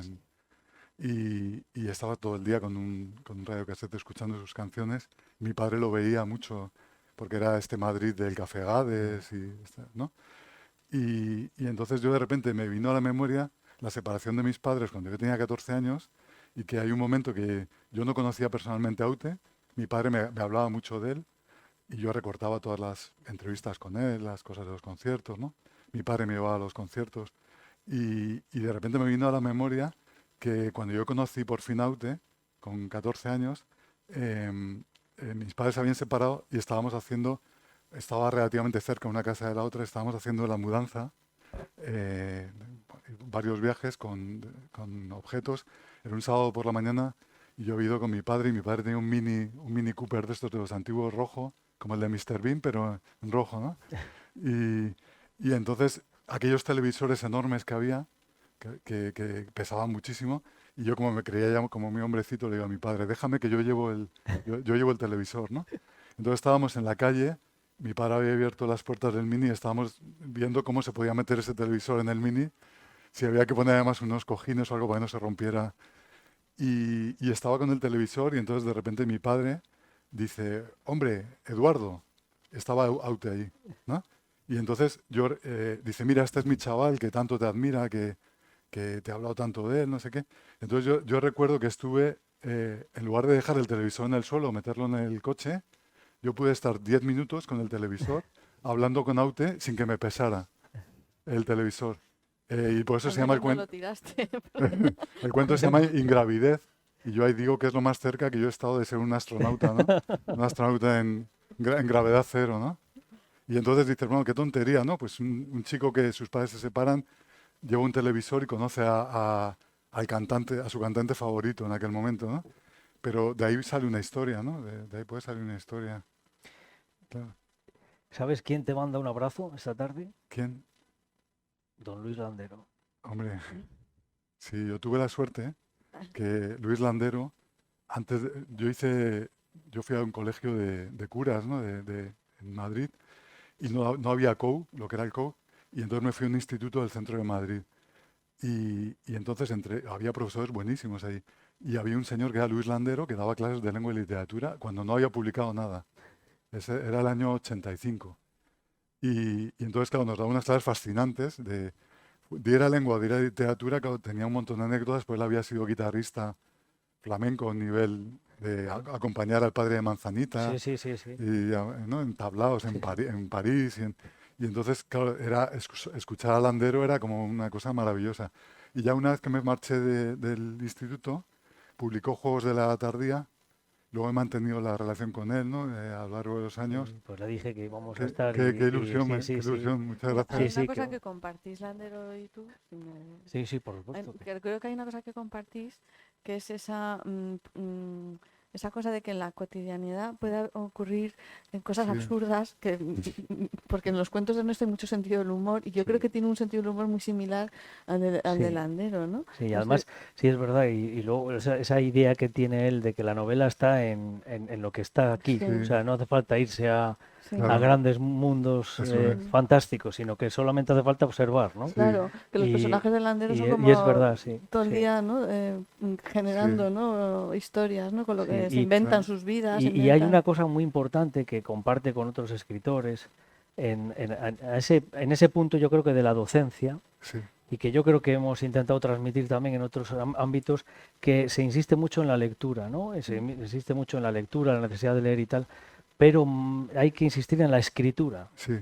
Y estaba todo el día con un radiocasete escuchando sus canciones. Mi padre lo veía mucho porque era este Madrid del Café Gades, ¿no? Y entonces yo de repente me vino a la memoria la separación de mis padres cuando yo tenía 14 años y que hay un momento que yo no conocía personalmente a Aute, mi padre me hablaba mucho de él y yo recortaba todas las entrevistas con él, las cosas de los conciertos, ¿no? Mi padre me llevaba a los conciertos y de repente me vino a la memoria que cuando yo conocí por fin Aute, con 14 años, mis padres se habían separado y estaba relativamente cerca una casa de la otra, estábamos haciendo la mudanza, eh, varios viajes con objetos. Era un sábado por la mañana y yo había ido con mi padre y mi padre tenía un mini Cooper de estos de los antiguos rojo, como el de Mr. Bean, pero en rojo, ¿no? Y, y entonces aquellos televisores enormes que había, que pesaban muchísimo, y yo como me creía ya como mi hombrecito, le digo a mi padre, déjame que yo llevo el televisor, ¿no? Entonces estábamos en la calle, mi padre había abierto las puertas del Mini y estábamos viendo cómo se podía meter ese televisor en el Mini, si había que poner además unos cojines o algo para que no se rompiera. Y estaba con el televisor y entonces de repente mi padre dice, hombre, Eduardo, estaba Aute ahí, ¿no? Y entonces dice, mira, este es mi chaval que tanto te admira, que te ha hablado tanto de él, no sé qué. Entonces yo recuerdo que estuve, en lugar de dejar el televisor en el suelo, meterlo en el coche, yo pude estar 10 minutos con el televisor hablando con Aute sin que me pesara el televisor. Y por eso Al se llama el menos no cuento. lo tiraste. El cuento se llama Ingravidez. Y yo ahí digo que es lo más cerca que yo he estado de ser un astronauta, ¿no? Un astronauta en gravedad cero, ¿no? Y entonces dices, bueno, qué tontería, ¿no? Pues un chico que sus padres se separan, lleva un televisor y conoce al cantante, a su cantante favorito en aquel momento, ¿no? Pero de ahí sale una historia, ¿no? De ahí puede salir una historia. Claro. ¿Sabes quién te manda un abrazo esta tarde? ¿Quién? Don Luis Landero. Hombre, sí, yo tuve la suerte que Luis Landero, yo fui a un colegio de curas, ¿no? En Madrid, y no había COU, lo que era el COU, y entonces me fui a un instituto del centro de Madrid. Y entonces había profesores buenísimos ahí. Y había un señor que era Luis Landero que daba clases de lengua y literatura cuando no había publicado nada. Ese era el año 85. Y entonces, claro, nos daba unas clases fascinantes diera lengua, diera literatura, claro, tenía un montón de anécdotas, pues él había sido guitarrista flamenco a nivel de acompañar al padre de Manzanita, Sí, sí, sí, sí. ¿no? En tablaos en París. Y entonces, claro, escuchar a Landero era como una cosa maravillosa. Y ya una vez que me marché del instituto, publicó Juegos de la Tardía. Luego he mantenido la relación con él, ¿no? A lo largo de los años. Pues le dije que íbamos a Qué, estar qué- qué y ilusión, sí, sí, qué sí. ilusión. Muchas Hay Sí, gracias. una sí, cosa que compartís, Landero y tú. sí, sí, por supuesto. Creo que hay una cosa que compartís, que es esa cosa de que en la cotidianidad puede ocurrir cosas Sí, absurdas, porque en los cuentos de Ernesto hay mucho sentido del humor, y yo creo Sí, que tiene un sentido del humor muy similar al de sí. Landero, ¿no? Sí, y No sé, además, sí es verdad, y luego esa idea que tiene él de que la novela está en lo que está aquí, sí, o sí, sea, no hace falta irse sí. a claro, grandes mundos eso es. Mm. fantásticos, sino que solamente hace falta observar, ¿no? Sí, Claro, que los Y, personajes de Landero son y es como verdad, sí, todo el sí, día, ¿no? sí, Generando, ¿no? Historias, ¿no? Con lo sí. que se inventan claro, sus vidas, se Y hay una inventan. cosa muy importante que comparte con otros escritores en ese punto yo creo que de la docencia, sí, y que yo creo que hemos intentado transmitir también en otros ámbitos, que se insiste mucho en la lectura, ¿no? Insiste mucho en la lectura, la necesidad de leer y tal, pero hay que insistir en la escritura, sí,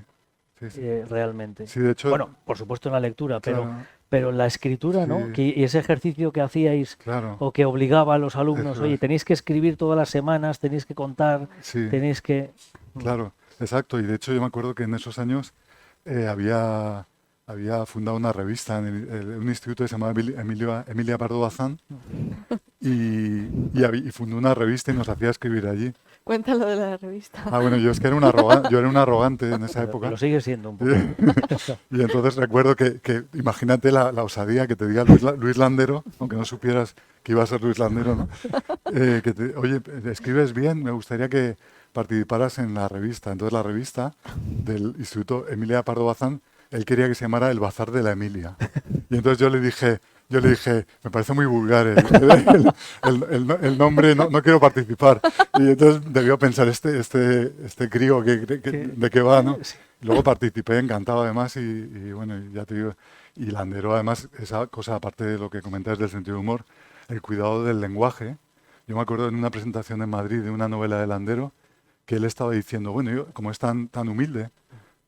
sí, sí. realmente. Sí, de hecho, Bueno, por supuesto en la lectura, claro, pero en la escritura, ¿no? sí, Y ese ejercicio que hacíais claro, o que obligaba a los alumnos, eso oye, es. tenéis que escribir todas las semanas, tenéis que contar, Sí, tenéis que... claro, exacto. Y de hecho yo me acuerdo que en esos años había fundado una revista en un instituto que se llamaba Emilia Pardo Bazán y fundó una revista y nos hacía escribir allí. Cuéntalo de la revista. Ah, bueno, yo es que yo era un arrogante en esa época. Lo sigue siendo un poco. Y entonces recuerdo que imagínate la osadía que te diga Luis Landero, aunque no supieras que iba a ser Luis Landero, ¿no? Oye, escribes bien, me gustaría que participaras en la revista. Entonces la revista del Instituto Emilia Pardo Bazán, él quería que se llamara El Bazar de la Emilia. Y entonces yo le dije, me parece muy vulgar el nombre, no quiero participar. Y entonces debió pensar, este crío, ¿de qué va, no? Sí. Luego participé, encantado además, y bueno, y ya te digo, y Landero además, esa cosa, aparte de lo que comentas del sentido de humor, el cuidado del lenguaje. Yo me acuerdo en una presentación en Madrid de una novela de Landero, que él estaba diciendo, bueno, yo, como es tan humilde,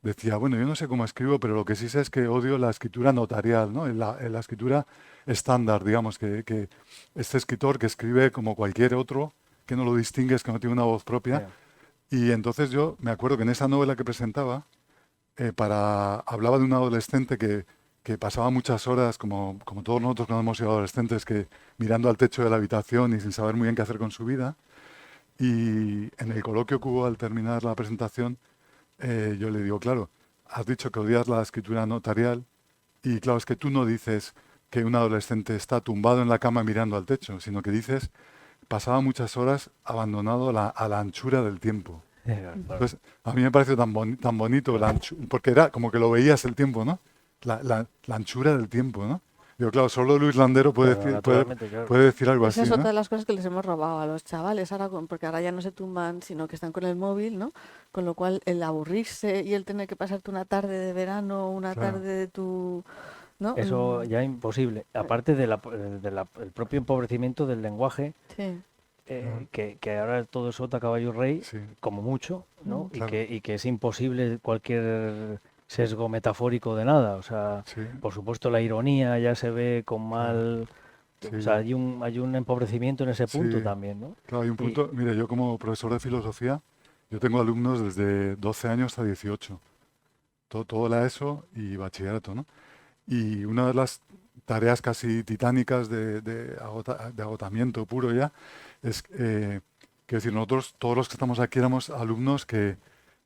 decía, bueno, yo no sé cómo escribo, pero lo que sí sé es que odio la escritura notarial, ¿no? En la escritura estándar, digamos, que este escritor que escribe como cualquier otro, que no lo distingues, que no tiene una voz propia. Y entonces yo me acuerdo que en esa novela que presentaba, hablaba de un adolescente que pasaba muchas horas, como todos nosotros cuando hemos sido adolescentes, que mirando al techo de la habitación y sin saber muy bien qué hacer con su vida. Y en el coloquio que hubo al terminar la presentación, yo le digo, claro, has dicho que odias la escritura notarial y claro, es que tú no dices que un adolescente está tumbado en la cama mirando al techo, sino que dices, pasaba muchas horas abandonado a la anchura del tiempo. Claro. Entonces, a mí me pareció tan bonito, porque era como que lo veías el tiempo, ¿no? La anchura del tiempo, ¿no? Digo, claro, solo Luis Landero puede Claro, decir, naturalmente, claro. puede decir algo Esa así, es otra ¿no? de las cosas que les hemos robado a los chavales, ahora porque ahora ya no se tumban, sino que están con el móvil, ¿no? Con lo cual el aburrirse y el tener que pasarte una tarde de verano, una Claro, tarde de tu, ¿no? Eso ya imposible. Aparte el propio empobrecimiento del lenguaje, Sí, claro, que ahora todo es sota, caballo, rey, sí, como mucho, ¿no? Y claro, que es imposible cualquier sesgo metafórico de nada. O sea, sí, por supuesto la ironía ya se ve con claro, mal... O sea, sí, hay un empobrecimiento en ese punto sí. también, ¿no? Claro, hay un Y punto, mire, yo como profesor de filosofía, yo tengo alumnos desde 12 años hasta 18, todo la ESO y bachillerato, ¿no? Y una de las tareas casi titánicas de agotamiento puro ya es que decir, nosotros, todos los que estamos aquí éramos alumnos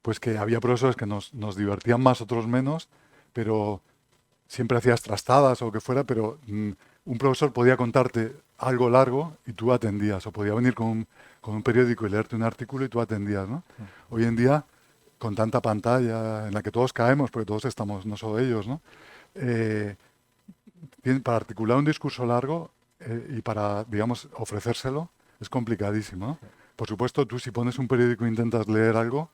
pues que había profesores que nos divertían más, otros menos, pero siempre hacías trastadas o lo que fuera, pero un profesor podía contarte algo largo y tú atendías, o podía venir con un periódico y leerte un artículo y tú atendías, ¿no? Hoy en día, con tanta pantalla en la que todos caemos, porque todos estamos, no solo ellos, ¿no? Eh, para articular un discurso largo y para, digamos, ofrecérselo, es complicadísimo, ¿no? Por supuesto, tú si pones un periódico e intentas leer algo,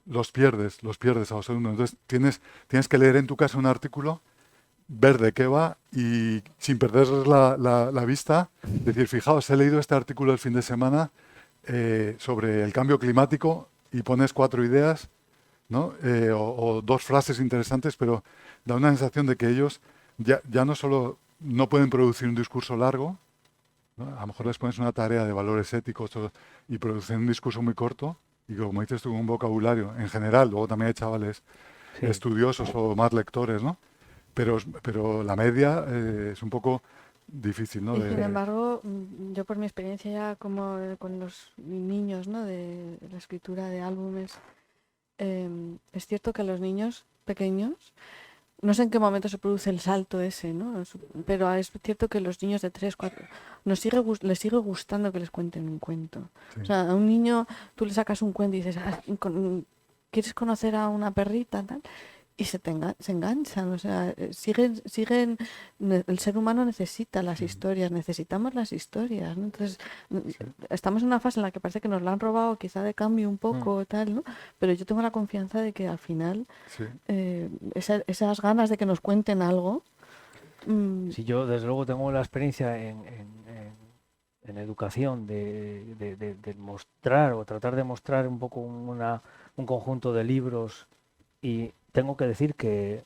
los pierdes a los alumnos. Entonces tienes que leer en tu casa un artículo, ver de qué va y sin perder la vista, decir, fijaos, he leído este artículo el fin de semana sobre el cambio climático y pones 4 ideas, ¿no? O 2 frases interesantes, pero da una sensación de que ellos ya no solo no pueden producir un discurso largo, ¿no? A lo mejor les pones una tarea de valores éticos y producen un discurso muy corto y como dices tú, con un vocabulario en general, luego también hay chavales sí, estudiosos o más lectores, ¿no? Pero la media es un poco difícil, ¿no? y sin embargo, yo por mi experiencia ya como con los niños, ¿no? De la escritura de álbumes, es cierto que a los niños pequeños, no sé en qué momento se produce el salto ese, ¿no? Pero es cierto que los niños de 3 4 les sigue gustando que les cuenten un cuento. Sí, O sea, a un niño tú le sacas un cuento y dices, ¿quieres conocer a una perrita? Tal? Y se enganchan, o sea, el ser humano necesita las historias, necesitamos las historias, ¿no? Entonces, sí, estamos en una fase en la que parece que nos la han robado, quizá de cambio un mm, poco, tal, ¿no? Pero yo tengo la confianza de que al final sí, esas ganas de que nos cuenten algo, sí, yo desde luego tengo la experiencia en educación de mostrar o tratar de mostrar un poco un conjunto de libros y tengo que decir que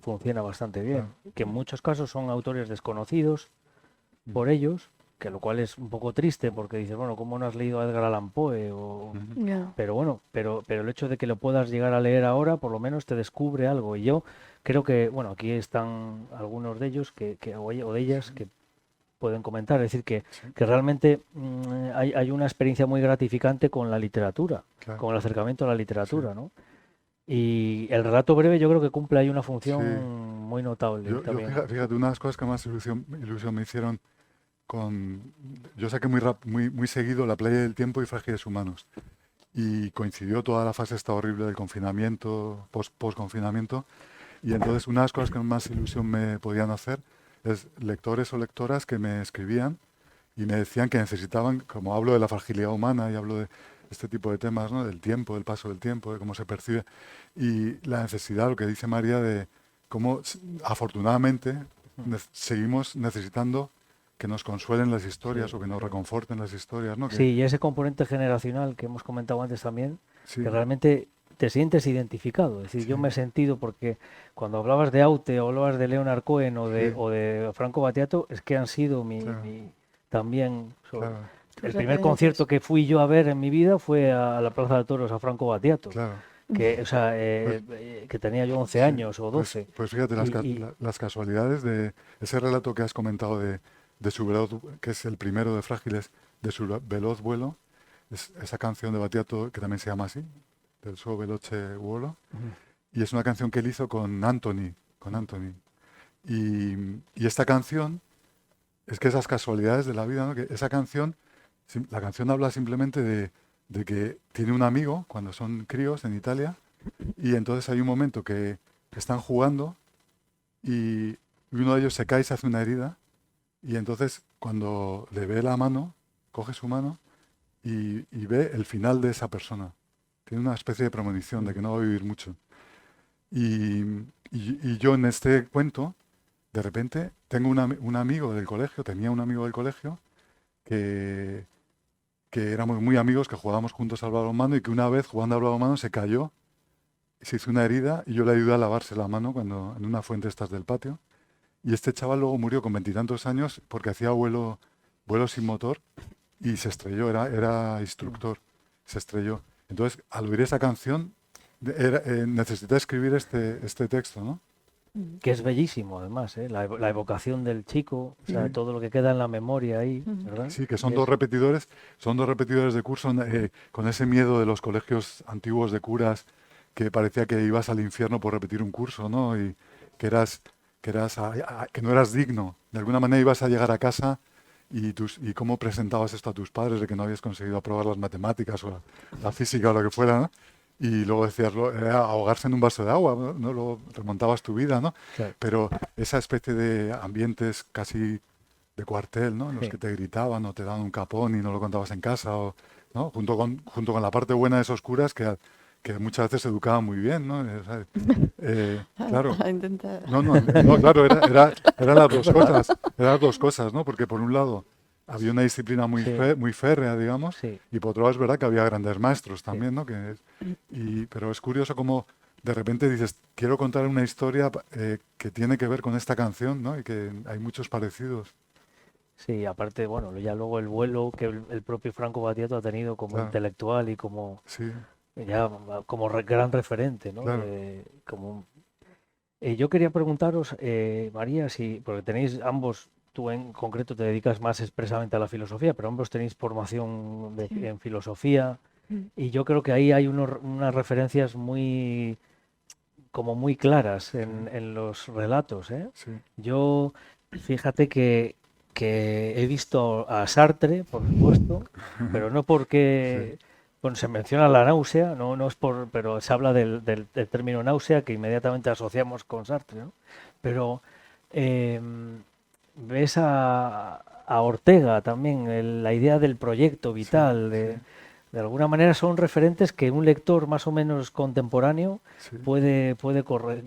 funciona bastante bien, claro, que en muchos casos son autores desconocidos mm, por ellos, que lo cual es un poco triste porque dices, bueno, ¿cómo no has leído a Edgar Allan Poe? ujú, ya. Pero bueno, pero el hecho de que lo puedas llegar a leer ahora, por lo menos te descubre algo. Y yo creo que, bueno, aquí están algunos de ellos o de ellas sí, que pueden comentar. Es decir, Sí, que realmente hay una experiencia muy gratificante con la literatura, claro. con el acercamiento a la Sí, literatura, ¿no? Y el relato breve yo creo que cumple ahí una función sí. muy notable también. Fíjate, una de las cosas que más ilusión me hicieron con... Yo saqué muy seguido La playa del tiempo y Frágiles humanos. Y coincidió toda la fase esta horrible del confinamiento, post-confinamiento. Y entonces una de las cosas que más ilusión me podían hacer es lectores o lectoras que me escribían y me decían que necesitaban, como hablo de la fragilidad humana y hablo de este tipo de temas, ¿no? Del tiempo, del paso del tiempo, de cómo se percibe, y la necesidad, lo que dice María, de cómo afortunadamente seguimos necesitando que nos consuelen las historias Sí, o que nos sí. reconforten las historias, ¿no? Sí, y ese componente generacional que hemos comentado antes también, Sí, que realmente te sientes identificado. Es decir, yo me he sí, sentido porque cuando hablabas de Aute o hablabas de Leonard Cohen sí, o de Franco Battiato, es que han sido claro, también... claro, Tus El primer referentes. concierto que fui yo a ver en mi vida fue a la Plaza de Toros a Franco Battiato, claro. que, o sea, Pues que tenía yo 11 sí, años o 12. pues fíjate Y las casualidades de ese relato que has comentado de su veloz, que es el primero de Frágiles, de su veloz vuelo, esa canción de Battiato que también se llama así, del suo veloce vuelo, y es una canción que él hizo con Anthony. Y esta canción, es que esas casualidades de la vida, ¿no? Que esa canción, la canción habla simplemente de que tiene un amigo cuando son críos en Italia, y entonces hay un momento que están jugando y uno de ellos se cae y se hace una herida y entonces cuando le ve la mano, coge su mano y ve el final de esa persona. Tiene una especie de premonición de que no va a vivir mucho. Y, y yo en este cuento, de repente, tengo un amigo del colegio, tenía un amigo del colegio que, que éramos muy amigos, que jugábamos juntos al balonmano y que una vez jugando al balonmano se cayó, se hizo una herida y yo le ayudé a lavarse la mano cuando en una fuente estas del patio. Y este chaval luego murió con 20 y tantos años porque hacía vuelo sin motor y se estrelló, era instructor, se estrelló. Entonces, al oír esa canción, necesité escribir este texto, ¿no? que es bellísimo además, ¿eh? La evocación del chico, o sea, Sí, todo lo que queda en la memoria ahí, ¿verdad? sí, que Y es, son dos repetidores de curso con ese miedo de los colegios antiguos de curas que parecía que ibas al infierno por repetir un curso, ¿no? Y que eras, que no eras digno. De alguna manera ibas a llegar a casa y cómo presentabas esto a tus padres de que no habías conseguido aprobar las matemáticas o la física o lo que fuera, ¿no? Y luego decías, era ahogarse en un vaso de agua, ¿no? Luego remontabas tu vida, ¿no? claro, Pero esa especie de ambientes casi de cuartel, ¿no? En los sí, que te gritaban o te daban un capón y no lo contabas en casa, o, ¿no? Junto con la parte buena de esos curas que muchas veces educaban muy bien, ¿no? ¿Sabes? Claro, A intentar. no, claro, eran las es dos verdad, cosas, eran las dos cosas, ¿no? Porque por un lado había una disciplina sí, muy férrea, digamos, sí, y por otro lado es verdad que había grandes maestros sí. también, ¿no? Pero es curioso cómo de repente dices, quiero contar una historia que tiene que ver con esta canción, ¿no? Y que hay muchos parecidos. Sí, aparte, bueno, ya luego el vuelo que el propio Franco Battiato ha tenido como Claro, intelectual y como sí, ya como gran referente, ¿no? claro, Yo quería preguntaros, María, si, porque tenéis ambos, tú en concreto te dedicas más expresamente a la filosofía, pero ambos tenéis formación Sí. en filosofía Mm. y yo creo que ahí hay unas referencias como muy claras sí, en los relatos, ¿eh? sí, Yo, fíjate que he visto a Sartre, por supuesto, pero no sí, porque, bueno, se menciona la náusea, no es por, pero se habla del término náusea que inmediatamente asociamos con Sartre, ¿no? Pero ves a Ortega también, la idea del proyecto sí, vital, sí, de alguna manera son referentes que un lector más o menos contemporáneo sí, puede claro,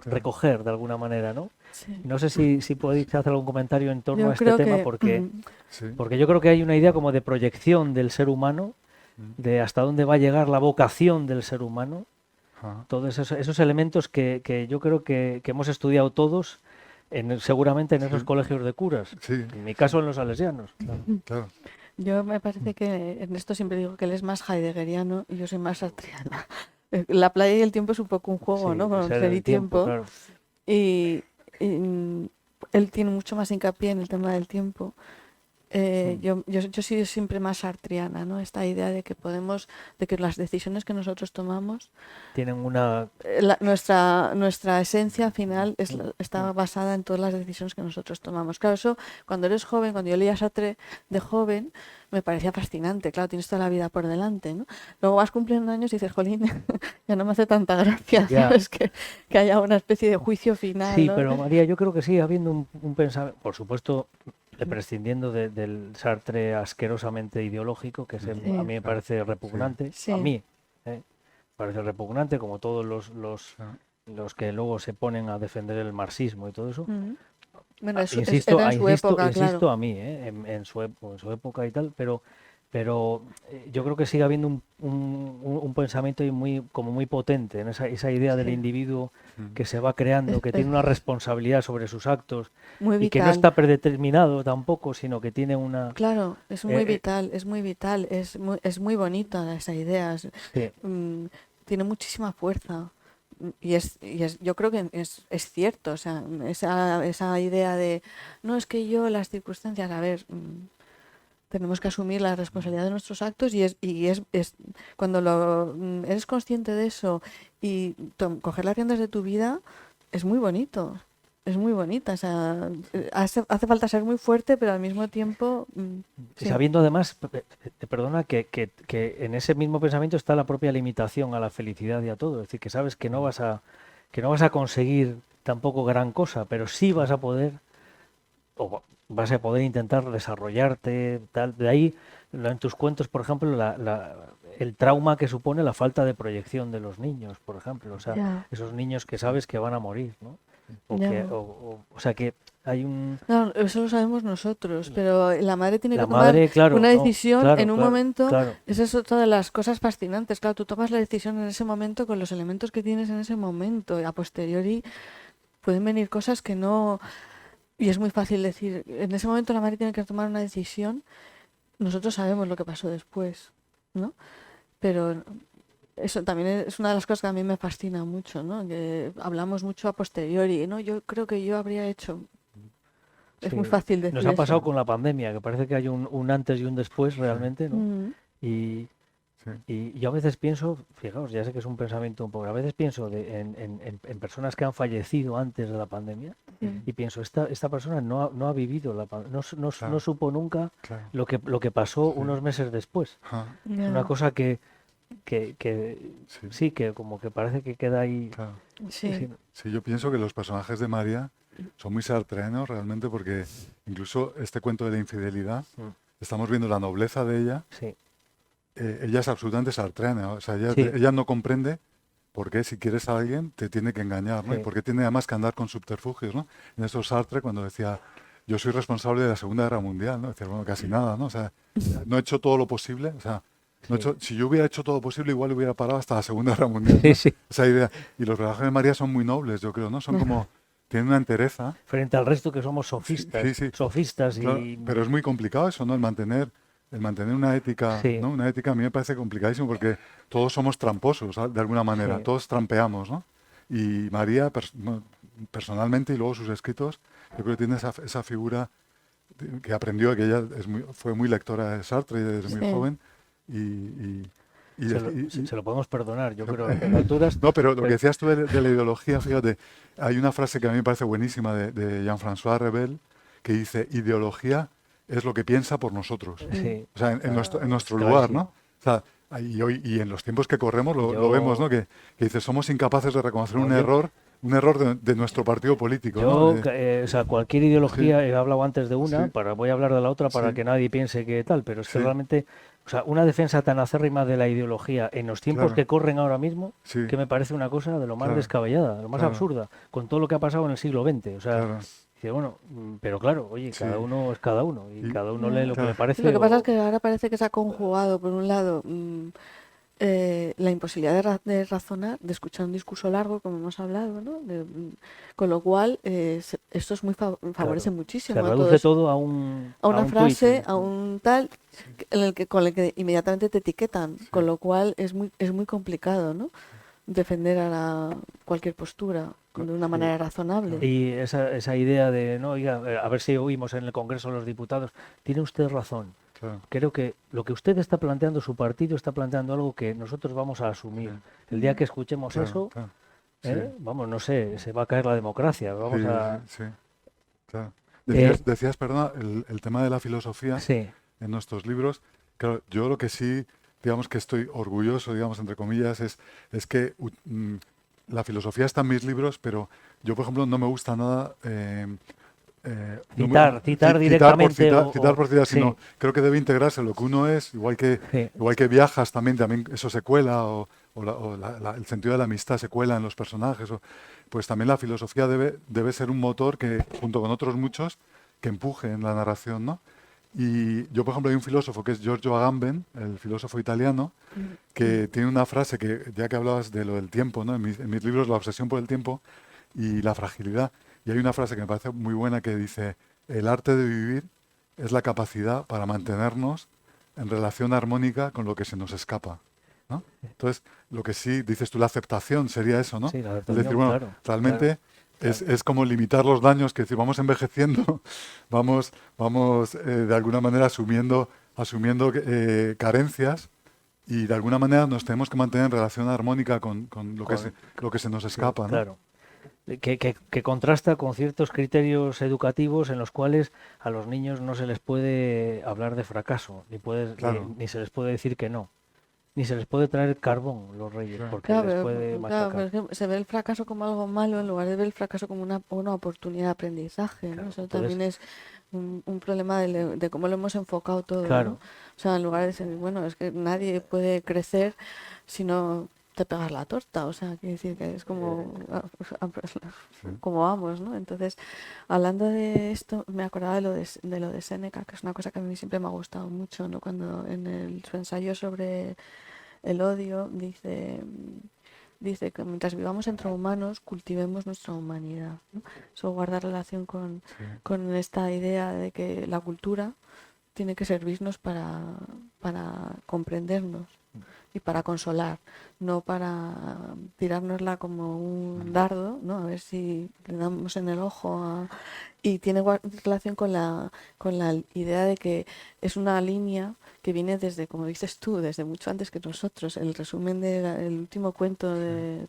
recoger de alguna manera, ¿no? Sí. No sé si podéis hacer algún comentario en torno a Yo este creo tema, que sí, porque yo creo que hay una idea como de proyección del ser humano, mm, de hasta dónde va a llegar la vocación del ser humano, ajá, todos esos elementos que yo creo que hemos estudiado todos, seguramente en esos sí, colegios de curas, sí, en mi sí, caso en los salesianos. claro, claro, yo me parece que en esto siempre digo que él es más heideggeriano y yo soy más sartreana. La playa y el tiempo es un poco un juego, Sí, ¿no? el Con ser ser y del tiempo, tiempo. claro. Y, y, él tiene mucho más hincapié en el tema del tiempo. Yo he sido siempre más sartriana, ¿no? Esta idea de que de que las decisiones que nosotros tomamos, Tienen una... nuestra esencia final está basada en todas las decisiones que nosotros tomamos. Claro, eso cuando eres joven, cuando yo leía Sartre de joven, me parecía fascinante. Claro, tienes toda la vida por delante, ¿no? Luego vas cumpliendo años y dices, jolín, ya no me hace tanta gracia, Ya. ¿sabes? Que haya una especie de juicio final, Sí, ¿no? pero María, yo creo que sigue habiendo un pensamiento, por supuesto, prescindiendo del Sartre asquerosamente ideológico, que Sí. a mí me parece repugnante, Sí. a mí me parece repugnante, como todos los que luego se ponen a defender el marxismo y todo eso. Mm. Bueno, Insisto, era en su época, claro. insisto a mí, en su época y tal, pero yo creo que sigue habiendo un pensamiento como muy potente en esa idea del Sí. individuo que se va creando, que tiene una responsabilidad sobre sus actos Muy y que no vital. está predeterminado tampoco, sino que tiene una... Claro, es muy eh, vital, es muy vital, es muy bonita esa idea, Sí, tiene muchísima fuerza. Yo creo que es cierto, o sea, esa idea de, no es que yo, las circunstancias, a ver, tenemos que asumir la responsabilidad de nuestros actos y cuando eres consciente de eso y coger las riendas de tu vida, es muy bonito. Es muy bonita, o sea, hace falta ser muy fuerte, pero al mismo tiempo, sí. sabiendo además, perdona, que en ese mismo pensamiento está la propia limitación a la felicidad y a todo. Es decir, que sabes que no vas a conseguir tampoco gran cosa, pero sí vas a poder, o vas a poder intentar desarrollarte, tal. De ahí, en tus cuentos, por ejemplo, el trauma que supone la falta de proyección de los niños, por ejemplo. O sea, Ya. esos niños que sabes que van a morir, ¿no? Ya. O sea que hay un... No, eso lo sabemos nosotros, pero la madre tiene La que tomar madre, claro, una no, decisión claro, en un claro, momento. claro. Esa es otra de las cosas fascinantes. Claro, tú tomas la decisión en ese momento con los elementos que tienes en ese momento. Y a posteriori pueden venir cosas que no... Y es muy fácil decir, en ese momento la madre tiene que tomar una decisión. Nosotros sabemos lo que pasó después, ¿no? Pero eso también es una de las cosas que a mí me fascina mucho, ¿no? Que hablamos mucho a posteriori, ¿no? Yo creo que yo habría hecho... Es Sí. muy fácil decir Nos ha pasado eso. con la pandemia, que parece que hay un antes y un después realmente, ¿no? Mm, Y, Sí. y yo a veces pienso, fijaos, ya sé que es un pensamiento un poco, a veces pienso en personas que han fallecido antes de la pandemia sí. y pienso, esta persona no ha vivido la pandemia, no Claro. supo nunca Claro. lo que pasó Sí. unos meses después. Ajá, Es Ya. una cosa que sí, sí, que como que parece que queda ahí. claro. Sí. Sí, Sí, yo pienso que los personajes de María son muy sartreanos realmente porque incluso este cuento de la infidelidad, Mm. estamos viendo la nobleza de ella. sí, Ella es absolutamente sartreana, o sea, Sí. ella no comprende por qué si quieres a alguien te tiene que engañar, ¿no? Y Sí. por qué tiene además que andar con subterfugios, ¿no? En eso Sartre cuando decía, yo soy responsable de la Segunda Guerra Mundial, ¿no? Decía, bueno, casi nada, ¿no? O sea, no he hecho todo lo posible, o sea, no he Sí. hecho- si yo hubiera hecho todo lo posible, igual hubiera parado hasta la Segunda Guerra Mundial, Sí, ¿no? sí. Esa idea. Y los personajes de María son muy nobles, yo creo, ¿no? Son como, tienen una entereza. Frente al resto que somos sofistas, sí, sí. sofistas Claro, y pero es muy complicado eso, ¿no? El mantener una ética, Sí. ¿no? Una ética a mí me parece complicadísimo porque todos somos tramposos, ¿sabes? De alguna manera, Sí. todos trampeamos, ¿no? Y María, bueno, personalmente y luego sus escritos, yo creo que tiene esa figura que aprendió, que ella fue muy lectora de Sartre desde muy Sí. joven y se lo podemos perdonar, yo creo, a estas alturas. no, pero lo que pero- decías tú de la ideología, fíjate, hay una frase que a mí me parece buenísima de Jean-François Rebel que dice, ideología es lo que piensa por nosotros. Sí. O sea, en nuestro Claro, lugar, sí. ¿no? O sea, y hoy y en los tiempos que corremos lo Yo- vemos, ¿no? Que dice, somos incapaces de reconocer No, un yo- error de nuestro partido político, Yo, ¿no? o sea, cualquier ideología, he hablado antes de una, Sí. voy a hablar de la otra para Sí. que nadie piense que tal, pero es que Sí. realmente, o sea, una defensa tan acérrima de la ideología en los tiempos Claro. que corren ahora mismo, Sí, que me parece una cosa de lo más Claro. descabellada, de lo más Claro. absurda, con todo lo que ha pasado en el siglo XX. O sea, claro. dice, bueno, pero claro, oye, Sí. cada uno es cada uno y Y- cada uno lee lo que Claro. le parece. Lo que pasa o- es que ahora parece que se ha conjugado, por un lado, la imposibilidad de razonar, de escuchar un discurso largo, como hemos hablado, ¿no? Con lo cual, esto es favorece se muchísimo a reduce todos. todo a un A una un tuit. frase, a un tal, con el que inmediatamente te etiquetan, con lo cual es muy complicado, ¿no? Defender cualquier postura. de una manera razonable. Y esa idea de, no, oiga, a ver si oímos en el Congreso de los Diputados, tiene usted razón. Claro, Creo que lo que usted está planteando, su partido está planteando algo que nosotros vamos a asumir. sí, El día que escuchemos claro, eso, claro. Sí, vamos, no sé, se va a caer la democracia. Vamos sí, a... sí, claro. Eh, Decías, perdona, el tema de la filosofía sí, en nuestros libros. Claro, yo lo que sí, digamos que estoy orgulloso, digamos, entre comillas, es que la filosofía está en mis libros, pero yo, por ejemplo, no me gusta nada citar directamente citar por citar, sí, sino creo que debe integrarse lo que uno es, sí, igual que viajas también eso se cuela, o el sentido de la amistad se cuela en los personajes, pues también la filosofía debe ser un motor que, junto con otros muchos, que empuje en la narración, ¿no? Y yo, por ejemplo, hay un filósofo que es Giorgio Agamben, el filósofo italiano, que tiene una frase que, ya que hablabas de lo del tiempo, ¿no? En mis libros, la obsesión por el tiempo y la fragilidad. Y hay una frase que me parece muy buena que dice, el arte de vivir es la capacidad para mantenernos en relación armónica con lo que se nos escapa, ¿no? Entonces, lo que sí, dices tú, la aceptación sería eso, ¿no? sí, la Es decir, adaptación, bueno, claro, realmente claro. es como limitar los daños, que decir, vamos envejeciendo, vamos de alguna manera asumiendo carencias y de alguna manera nos tenemos que mantener en relación armónica con Con- lo que se nos escapa, ¿no? claro. Que contrasta con ciertos criterios educativos en los cuales a los niños no se les puede hablar de fracaso, Claro, ni se les puede decir que no, ni se les puede traer carbón los reyes, claro, porque les puede Claro, machacar. pero es que se ve el fracaso como algo malo en lugar de ver el fracaso como una oportunidad de aprendizaje, ¿no? Claro, Eso entonces, también es un problema de cómo lo hemos enfocado todo, ¿no? claro, O sea, en lugar de decir, bueno, es que nadie puede crecer si no te pegas la torta, o sea, quiere decir que es como, sí, como vamos, ¿no? Entonces, hablando de esto, me acordaba de lo de Séneca, que es una cosa que a mí siempre me ha gustado mucho, ¿no? Cuando su ensayo sobre el odio dice que mientras vivamos entre humanos, cultivemos nuestra humanidad, ¿no? Eso guarda relación sí, con esta idea de que la cultura tiene que servirnos para comprendernos y para consolar, no para tirárnosla como un dardo, ¿no? A ver si le damos en el ojo y tiene relación con la idea de que es una línea que viene desde, como dices tú, desde mucho antes que nosotros. El resumen del último cuento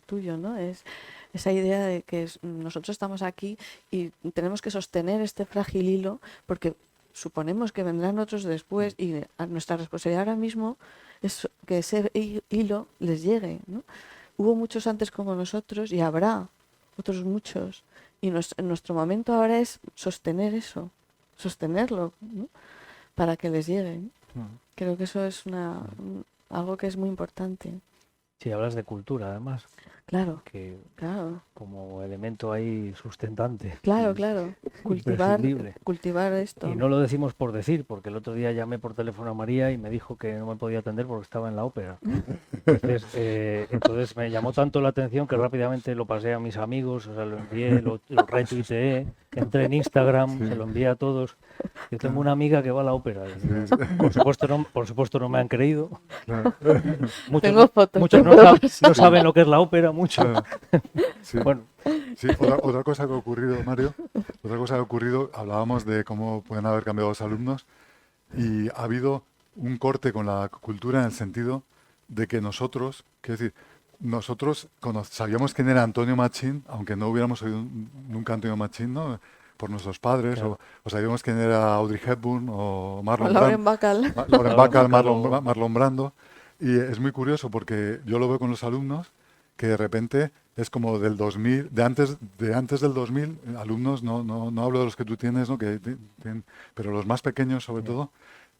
tuyo, ¿no? Es esa idea de que nosotros estamos aquí y tenemos que sostener este frágil hilo porque suponemos que vendrán otros después y nuestra responsabilidad ahora mismo es que ese hilo les llegue, ¿no? Hubo muchos antes como nosotros y habrá otros muchos. Y nuestro momento ahora es sostener eso, sostenerlo, ¿no? Para que les llegue, ¿no? mm, Creo que eso es algo que es muy importante. si hablas de cultura, además, Claro, que claro, como elemento ahí sustentante, claro. imprescindible. Cultivar Y esto. no lo decimos por decir, porque el otro día llamé por teléfono a María y me dijo que no me podía atender porque estaba en la ópera. Entonces me llamó tanto la atención que rápidamente lo pasé a mis amigos, o sea, lo envié, lo retuiteé, entré en Instagram, se lo envié a todos. Yo tengo una amiga que va a la ópera. Y sí, por supuesto no me han creído. claro, Muchos, Tengo fotos, muchos te no, puedo pasar. no saben lo que es la ópera, muchos. claro, sí. Bueno, Sí, otra cosa que ha ocurrido, Mario, otra cosa que ha ocurrido, hablábamos de cómo pueden haber cambiado los alumnos y ha habido un corte con la cultura en el sentido de que nosotros, quiero decir, nosotros sabíamos quién era Antonio Machín, aunque no hubiéramos oído nunca Antonio Machín, ¿no? Por nuestros padres, claro. o sabíamos quién era Audrey Hepburn o O Marlon Lauren Brando, Bacall. Lauren Lauren Bacall, Bacall Marlon Brando, y es muy curioso porque yo lo veo con los alumnos que de repente es como del 2000, de antes del 2000, alumnos, no hablo de los que tú tienes, ¿no? Pero los más pequeños sobre todo,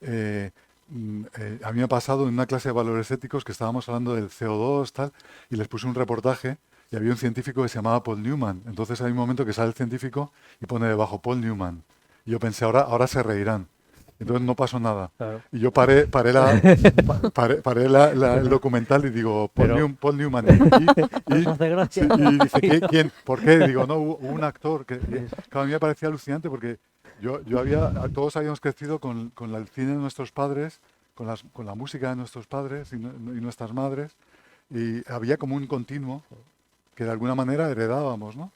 a mí me ha pasado en una clase de valores éticos que estábamos hablando del CO2, tal, y les puse un reportaje y había un científico que se llamaba Paul Newman. Entonces hay un momento que sale el científico y pone debajo Paul Newman. Y yo pensé, ahora se reirán. Entonces no pasó nada. Claro. Y yo paré el documental y digo, Pero Paul Newman. nos hace gracia. Y dice, ¿quién? ¿Por qué? Digo, no, hubo un actor que claro, a mí me parecía alucinante porque todos habíamos crecido con el cine de nuestros padres, con la música de nuestros padres y nuestras madres, y había como un continuo que de alguna manera heredábamos, ¿no?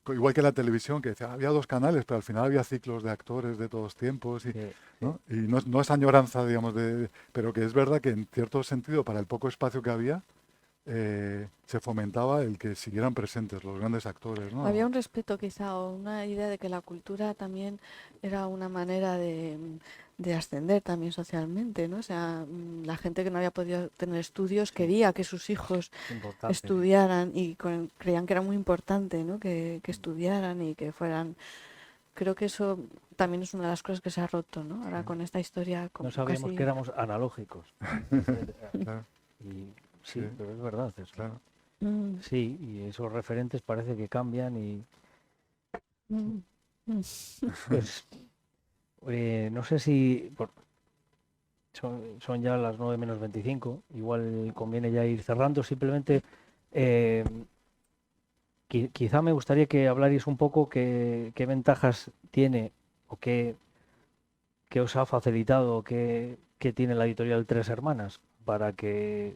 Igual que la televisión, que decía, había dos canales, pero al final había ciclos de actores de todos tiempos, y, Sí, ¿no? Y no es añoranza, digamos, pero que es verdad que en cierto sentido, para el poco espacio que había, se fomentaba el que siguieran presentes los grandes actores, Había ¿no? un respeto quizá o una idea de que la cultura también era una manera de ascender también socialmente, ¿no? O sea, la gente que no había podido tener estudios sí, quería que sus hijos es importante. Sí. estudiaran y creían que era muy importante, ¿no? Que estudiaran y que fueran. Creo que eso también es una de las cosas que se ha roto, ¿no? Ahora Sí, con esta historia No sabíamos que casi. éramos analógicos. claro, Y sí, sí, pero es verdad eso. claro. Mm, Sí, y esos referentes parece que cambian y mm, mm. pues no sé si son ya las 9 menos 25, igual conviene ya ir cerrando, simplemente eh, quizá me gustaría que hablarais un poco qué ventajas tiene o qué os ha facilitado, qué tiene la editorial Tres Hermanas para que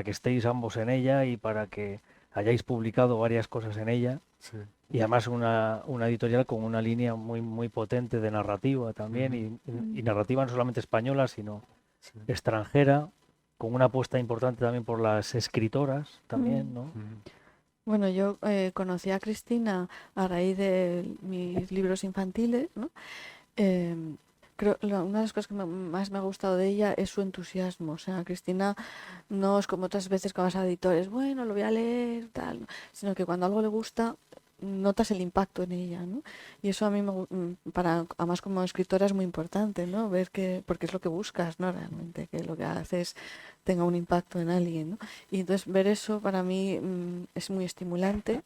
estéis ambos en ella y para que hayáis publicado varias cosas en ella. Sí, Y además una editorial con una línea muy potente de narrativa también, ujú, y narrativa no solamente española, sino sí, extranjera, con una apuesta importante también por las escritoras también, ¿no? ujú, Bueno, yo conocí a Cristina a raíz de mis libros infantiles, ¿no? Em, una de las cosas que más me ha gustado de ella es su entusiasmo. O sea, Cristina no es como otras veces que vas a editores, bueno, lo voy a leer, tal, ¿no? Sino que cuando algo le gusta, notas el impacto en ella, ¿no? Y eso a mí, además como escritora es muy importante, ¿no? Ver que, porque es lo que buscas, ¿no? Realmente, que lo que haces tenga un impacto en alguien, ¿no? Y entonces ver eso para mí es muy estimulante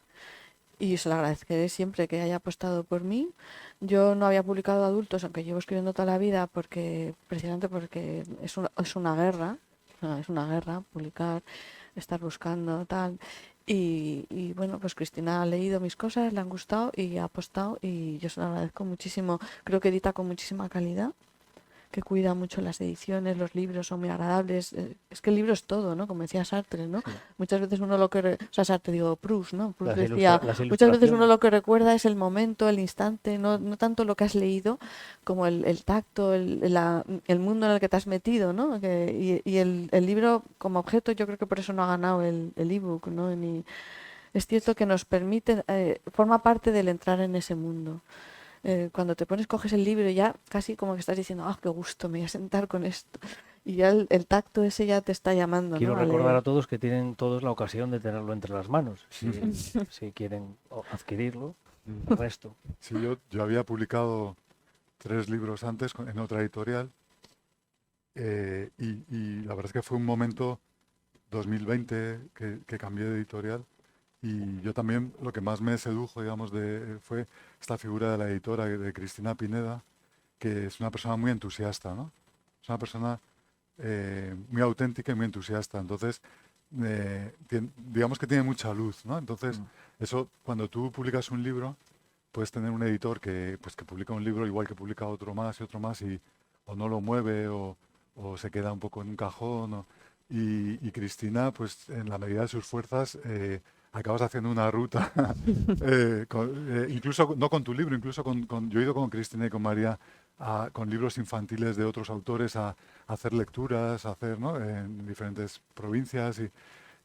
y se lo agradeceré siempre que haya apostado por mí. Yo no había publicado adultos, aunque llevo escribiendo toda la vida, precisamente porque es una guerra, es una guerra publicar, estar buscando tal. Y bueno, pues Cristina ha leído mis cosas, le han gustado y ha apostado y yo se lo agradezco muchísimo. Creo que edita con muchísima calidad, que cuida mucho las ediciones, los libros son muy agradables. Es que el libro es todo, ¿no? Como decía Sartre, ¿no? Sí. Muchas veces uno lo que... o sea, Sartre, digo, Proust, ¿no? Proust decía, Las muchas veces uno ilustraciones. lo que recuerda es el momento, el instante, no tanto lo que has leído, como el tacto, el mundo en el que te has metido, ¿no? Y el libro como objeto, yo creo que por eso no ha ganado el ebook, ¿no? Es cierto que nos permite, forma parte del entrar en ese mundo. Cuando te pones, coges el libro y ya casi como que estás diciendo, ah, qué gusto, me voy a sentar con esto. Y ya el tacto ese ya te está llamando, Quiero ¿no? A recordar leer. a todos que tienen todos la ocasión de tenerlo entre las manos, si quieren adquirirlo. El ujú. resto. Sí, yo había publicado 3 libros antes en otra editorial, y la verdad es que fue un momento 2020 que cambié de editorial, y yo también lo que más me sedujo, digamos, fue esta figura de la editora de Cristina Pineda, que es una persona muy entusiasta, ¿no? Es una persona muy auténtica y muy entusiasta. Entonces, digamos que tiene mucha luz, ¿no? Entonces, Mm. eso, cuando tú publicas un libro, puedes tener un editor pues, que publica un libro igual que publica otro más y otro más, y o no lo mueve o se queda un poco en un cajón. Y Cristina, pues en la medida de sus fuerzas, acabas haciendo una ruta, incluso no con tu libro, incluso yo he ido con Cristina y con María con libros infantiles de otros autores a hacer lecturas, a hacer, ¿no? En diferentes provincias,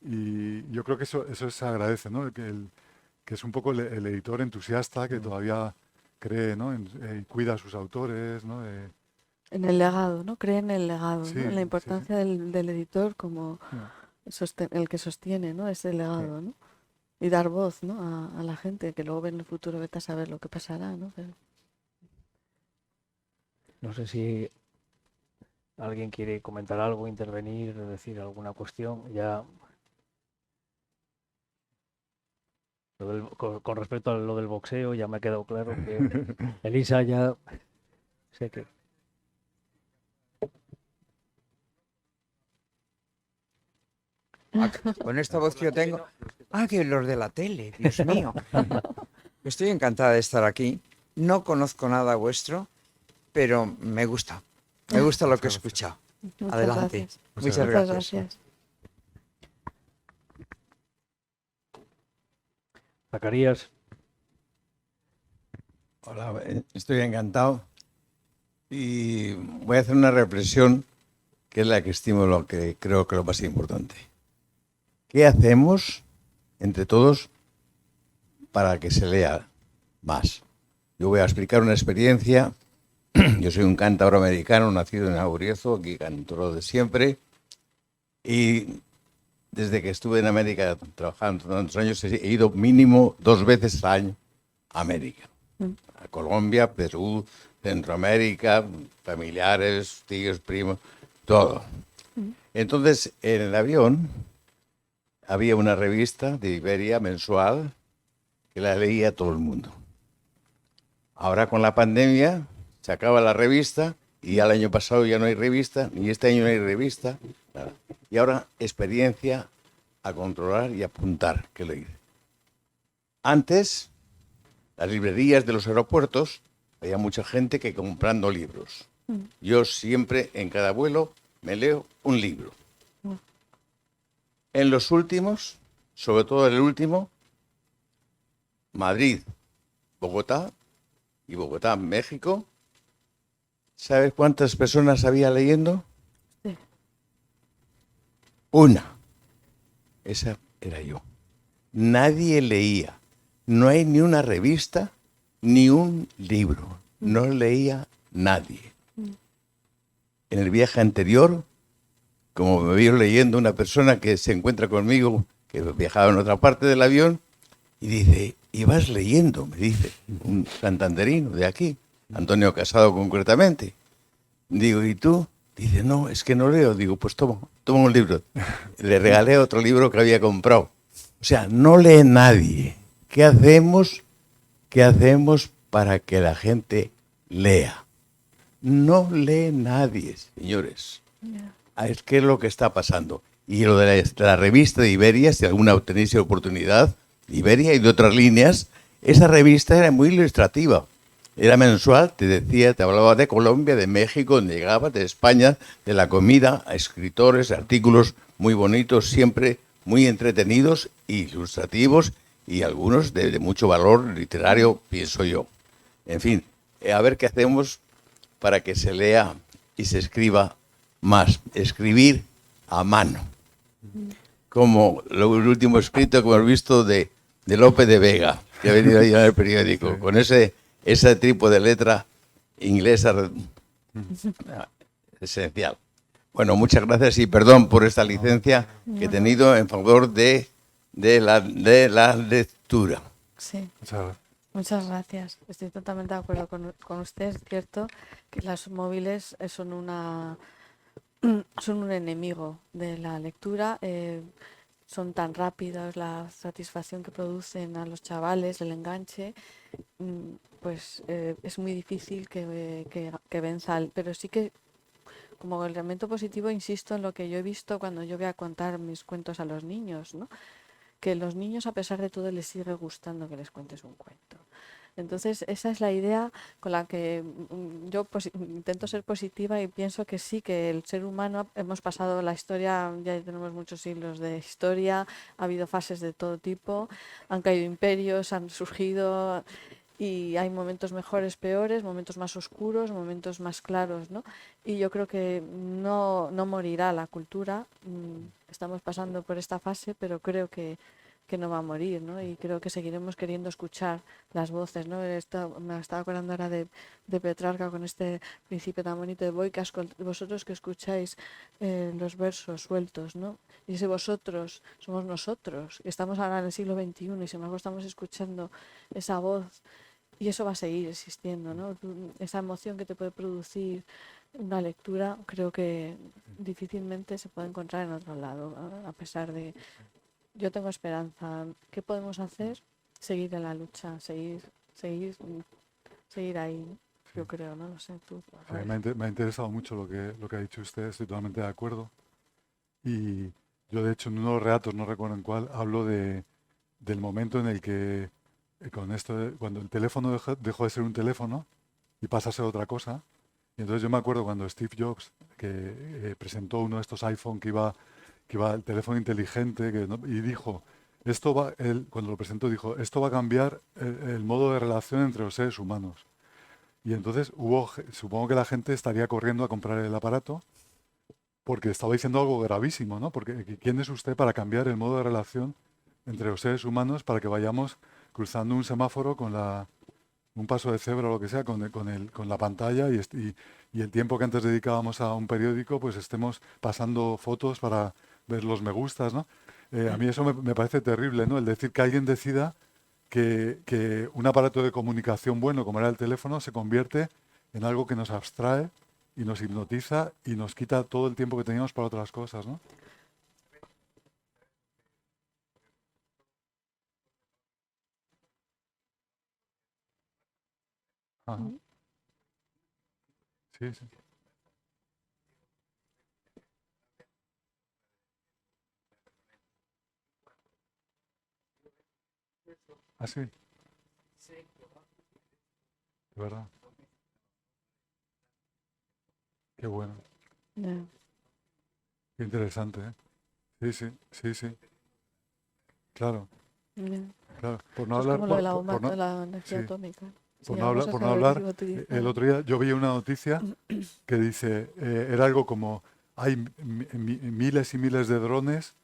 y yo creo que eso se agradece, ¿no? Que es un poco el editor entusiasta que Mm. todavía cree, ¿no? Y cuida a sus autores, ¿no? En el legado, ¿no? Cree en el legado, ¿no? En Sí, la sí, sí. importancia del editor como Mm. el que sostiene, ¿no? Ese Sí. legado, ¿no? Y dar voz, ¿no? A la gente que luego ve en el futuro, vete a saber lo que pasará, ¿no? No sé si alguien quiere comentar algo, intervenir, decir alguna cuestión. Ya con respecto a lo del boxeo, ya me ha quedado claro que Elisa ya sé que Ah, con esta voz que yo tengo. Ah, que los de la tele, Dios mío. Estoy encantada de estar aquí. No conozco nada vuestro, pero me gusta. Me gusta lo que he Muchas gracias. escuchado. Muchas Adelante. gracias. Muchas Muchas gracias. Muchas gracias. gracias. Zacarías. Hola, estoy encantado y voy a hacer una reflexión que es la que estimo, lo que creo que es lo más importante. ¿Qué hacemos entre todos para que se lea más? Yo voy a explicar una experiencia. Yo soy un cantador americano, nacido en Auriezo, aquí canto de siempre, y desde que estuve en América trabajando tantos años he ido mínimo 2 veces al año a América. A Colombia, Perú, Centroamérica, familiares, tíos, primos, todo. Entonces, en el avión había una revista de Iberia mensual que la leía todo el mundo. Ahora con la pandemia se acaba la revista y ya el año pasado ya no hay revista, ni este año no hay revista, nada. Y ahora experiencia a controlar y apuntar qué leer. Antes, las librerías de los aeropuertos, había mucha gente que comprando libros. Yo siempre, en cada vuelo, me leo un libro. En los últimos, sobre todo en el último, Madrid, Bogotá y Bogotá, México, ¿sabes cuántas personas había leyendo? Sí. Una. Esa era yo. Nadie leía. No hay ni una revista, ni un libro. No leía nadie. En el viaje anterior, como me vio leyendo una persona que se encuentra conmigo, que viajaba en otra parte del avión, y dice, ¿y vas leyendo? Me dice, un santanderino de aquí, Antonio Casado concretamente. Digo, ¿y tú? Dice, no, es que no leo. Digo, pues toma un libro. Le regalé otro libro que había comprado. O sea, no lee nadie. ¿Qué hacemos? ¿Qué hacemos para que la gente lea? No lee nadie, señores. Es que es lo que está pasando. Y lo de la revista de Iberia, si alguna tenéis oportunidad, Iberia y de otras líneas, esa revista era muy ilustrativa. Era mensual, te decía, te hablaba de Colombia, de México, donde llegaba, de España, de la comida, a escritores, artículos muy bonitos, siempre muy entretenidos, ilustrativos y algunos de mucho valor literario, pienso yo. En fin, a ver qué hacemos para que se lea y se escriba más. Escribir a mano. Como el último escrito que hemos visto de Lope de Vega, que ha venido ahí en el periódico, con ese tipo de letra inglesa esencial. Bueno, muchas gracias y perdón por esta licencia que he tenido en favor de la lectura. Sí. Muchas gracias. Muchas gracias. Estoy totalmente de acuerdo con usted. Es cierto que las móviles son un enemigo de la lectura. Son tan rápidos, la satisfacción que producen a los chavales, el enganche, pues es muy difícil que venza. Pero sí que, como elemento positivo, insisto en lo que yo he visto cuando yo voy a contar mis cuentos a los niños, ¿no? Que los niños, a pesar de todo, les sigue gustando que les cuentes un cuento. Entonces, esa es la idea con la que yo intento ser positiva y pienso que sí, que el ser humano, hemos pasado la historia, ya tenemos muchos siglos de historia, ha habido fases de todo tipo, han caído imperios, han surgido y hay momentos mejores, peores, momentos más oscuros, momentos más claros, ¿no? Y yo creo que no morirá la cultura. Estamos pasando por esta fase, pero creo que no va a morir, ¿no? Y creo que seguiremos queriendo escuchar las voces, ¿no? Me estaba acordando ahora de Petrarca con este principio tan bonito de Boicas, vosotros que escucháis los versos sueltos, ¿no? Y ese vosotros somos nosotros, estamos ahora en el siglo XXI y sin embargo estamos escuchando esa voz y eso va a seguir existiendo, ¿no? Esa emoción que te puede producir una lectura creo que difícilmente se puede encontrar en otro lado, ¿no? A pesar de... Yo tengo esperanza. ¿Qué podemos hacer? Seguir en la lucha, seguir ahí, yo creo, ¿no? No sé, tú. Sí, me ha interesado mucho lo que ha dicho usted, estoy totalmente de acuerdo. Y yo, de hecho, en uno de los relatos, no recuerdo en cuál, hablo del momento en el que, con esto, cuando el teléfono dejó de ser un teléfono y pasa a ser otra cosa. Y entonces yo me acuerdo cuando Steve Jobs, que presentó uno de estos iPhone que iba el teléfono inteligente, y dijo, cuando lo presentó dijo, esto va a cambiar el modo de relación entre los seres humanos. Y entonces supongo que la gente estaría corriendo a comprar el aparato porque estaba diciendo algo gravísimo, ¿no? Porque ¿quién es usted para cambiar el modo de relación entre los seres humanos para que vayamos cruzando un semáforo con un paso de cebra o lo que sea, con la pantalla y el tiempo que antes dedicábamos a un periódico, pues estemos pasando fotos para ver los me gustas, ¿no? A mí eso me parece terrible, ¿no? El decir que alguien decida que un aparato de comunicación bueno, como era el teléfono, se convierte en algo que nos abstrae y nos hipnotiza y nos quita todo el tiempo que teníamos para otras cosas, ¿no? Ajá. Sí, sí. Ah, sí, de verdad. Qué bueno. Ya. Qué interesante, ¿eh? Sí, sí, sí, sí. Claro, Ya. claro. Por no Esto es hablar, como lo de la por bomba, no, de la energía sí, atómica. Si por no llegamos hablar, a por no saber que se hablar, iba a el utilizar. otro día yo vi una noticia que dice, era algo como, hay miles y miles de drones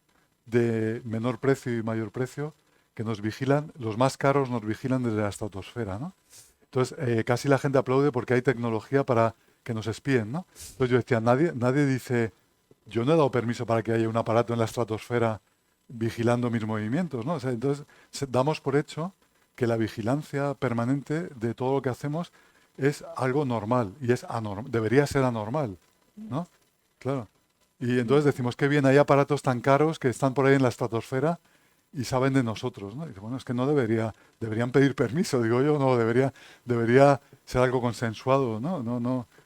de menor precio y mayor precio que nos vigilan, los más caros nos vigilan desde la estratosfera, ¿no? Entonces, casi la gente aplaude porque hay tecnología para que nos espíen, ¿no? Entonces yo decía, nadie dice, yo no he dado permiso para que haya un aparato en la estratosfera vigilando mis movimientos, ¿no? O sea, entonces damos por hecho que la vigilancia permanente de todo lo que hacemos es algo normal y debería ser anormal, ¿no? Claro. Y entonces decimos, qué bien, hay aparatos tan caros que están por ahí en la estratosfera y saben de nosotros, ¿no? Y dice, bueno, es que no deberían pedir permiso, digo yo, no, debería ser algo consensuado, ¿no?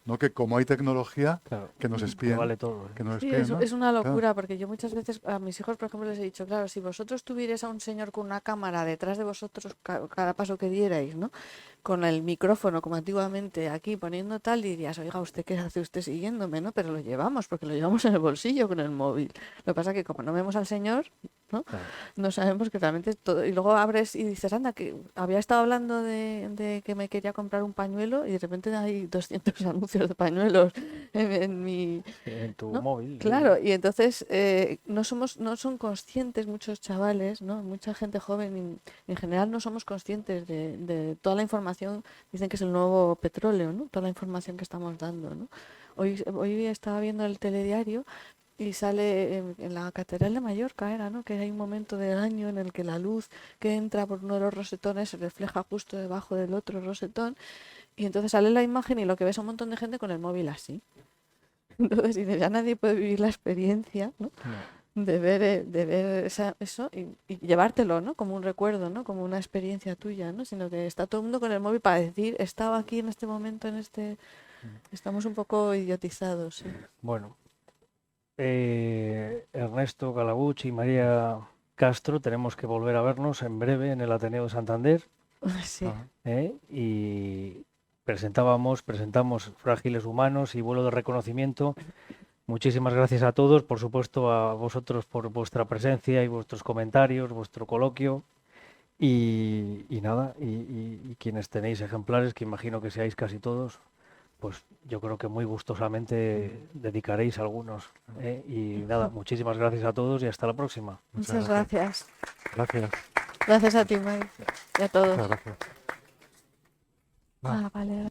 No que como hay tecnología, Claro, que nos que espíen, vale todo, ¿eh? que nos Sí, espíen, ¿no? es una Claro, locura, porque yo muchas veces a mis hijos, por ejemplo, les he dicho, claro, si vosotros tuvierais a un señor con una cámara detrás de vosotros cada paso que dierais, ¿no? Con el micrófono, como antiguamente, aquí poniendo tal, dirías, oiga, ¿usted qué hace usted siguiéndome, no? Pero lo llevamos, porque lo llevamos en el bolsillo con el móvil. Lo que pasa es que como no vemos al señor, ¿no? Claro. No sabemos que realmente es todo. Y luego abres y dices, anda, que había estado hablando de que me quería comprar un pañuelo y de repente hay 200 anuncios de pañuelos en mi... En tu ¿no? móvil, sí. Claro, y entonces no son conscientes muchos chavales, ¿no? Mucha gente joven, y en general no somos conscientes de toda la información, dicen que es el nuevo petróleo, ¿no? Toda la información que estamos dando, ¿no? Hoy estaba viendo el telediario y sale en la Catedral de Mallorca, era, ¿no? Que hay un momento del año en el que la luz que entra por uno de los rosetones se refleja justo debajo del otro rosetón, y entonces sale la imagen y lo que ves es un montón de gente con el móvil así. Entonces, y ya nadie puede vivir la experiencia, ¿no? No. De ver eso y llevártelo, ¿no? Como un recuerdo, ¿no? Como una experiencia tuya, ¿no? Sino que está todo el mundo con el móvil para decir, estaba aquí en este momento, Estamos un poco idiotizados, sí. Bueno, Ernesto Galabuch y María Castro, tenemos que volver a vernos en breve en el Ateneo de Santander, Sí. ajá. y presentamos Frágiles Humanos y Vuelo de Reconocimiento. Muchísimas gracias a todos, por supuesto a vosotros por vuestra presencia y vuestros comentarios, vuestro coloquio. Y nada, y quienes tenéis ejemplares, que imagino que seáis casi todos, pues yo creo que muy gustosamente dedicaréis algunos, ¿eh? Y nada, muchísimas gracias a todos y hasta la próxima. Muchas gracias. Gracias, Gracias a ti, Mike, y a todos. muchas gracias. Ah, vale,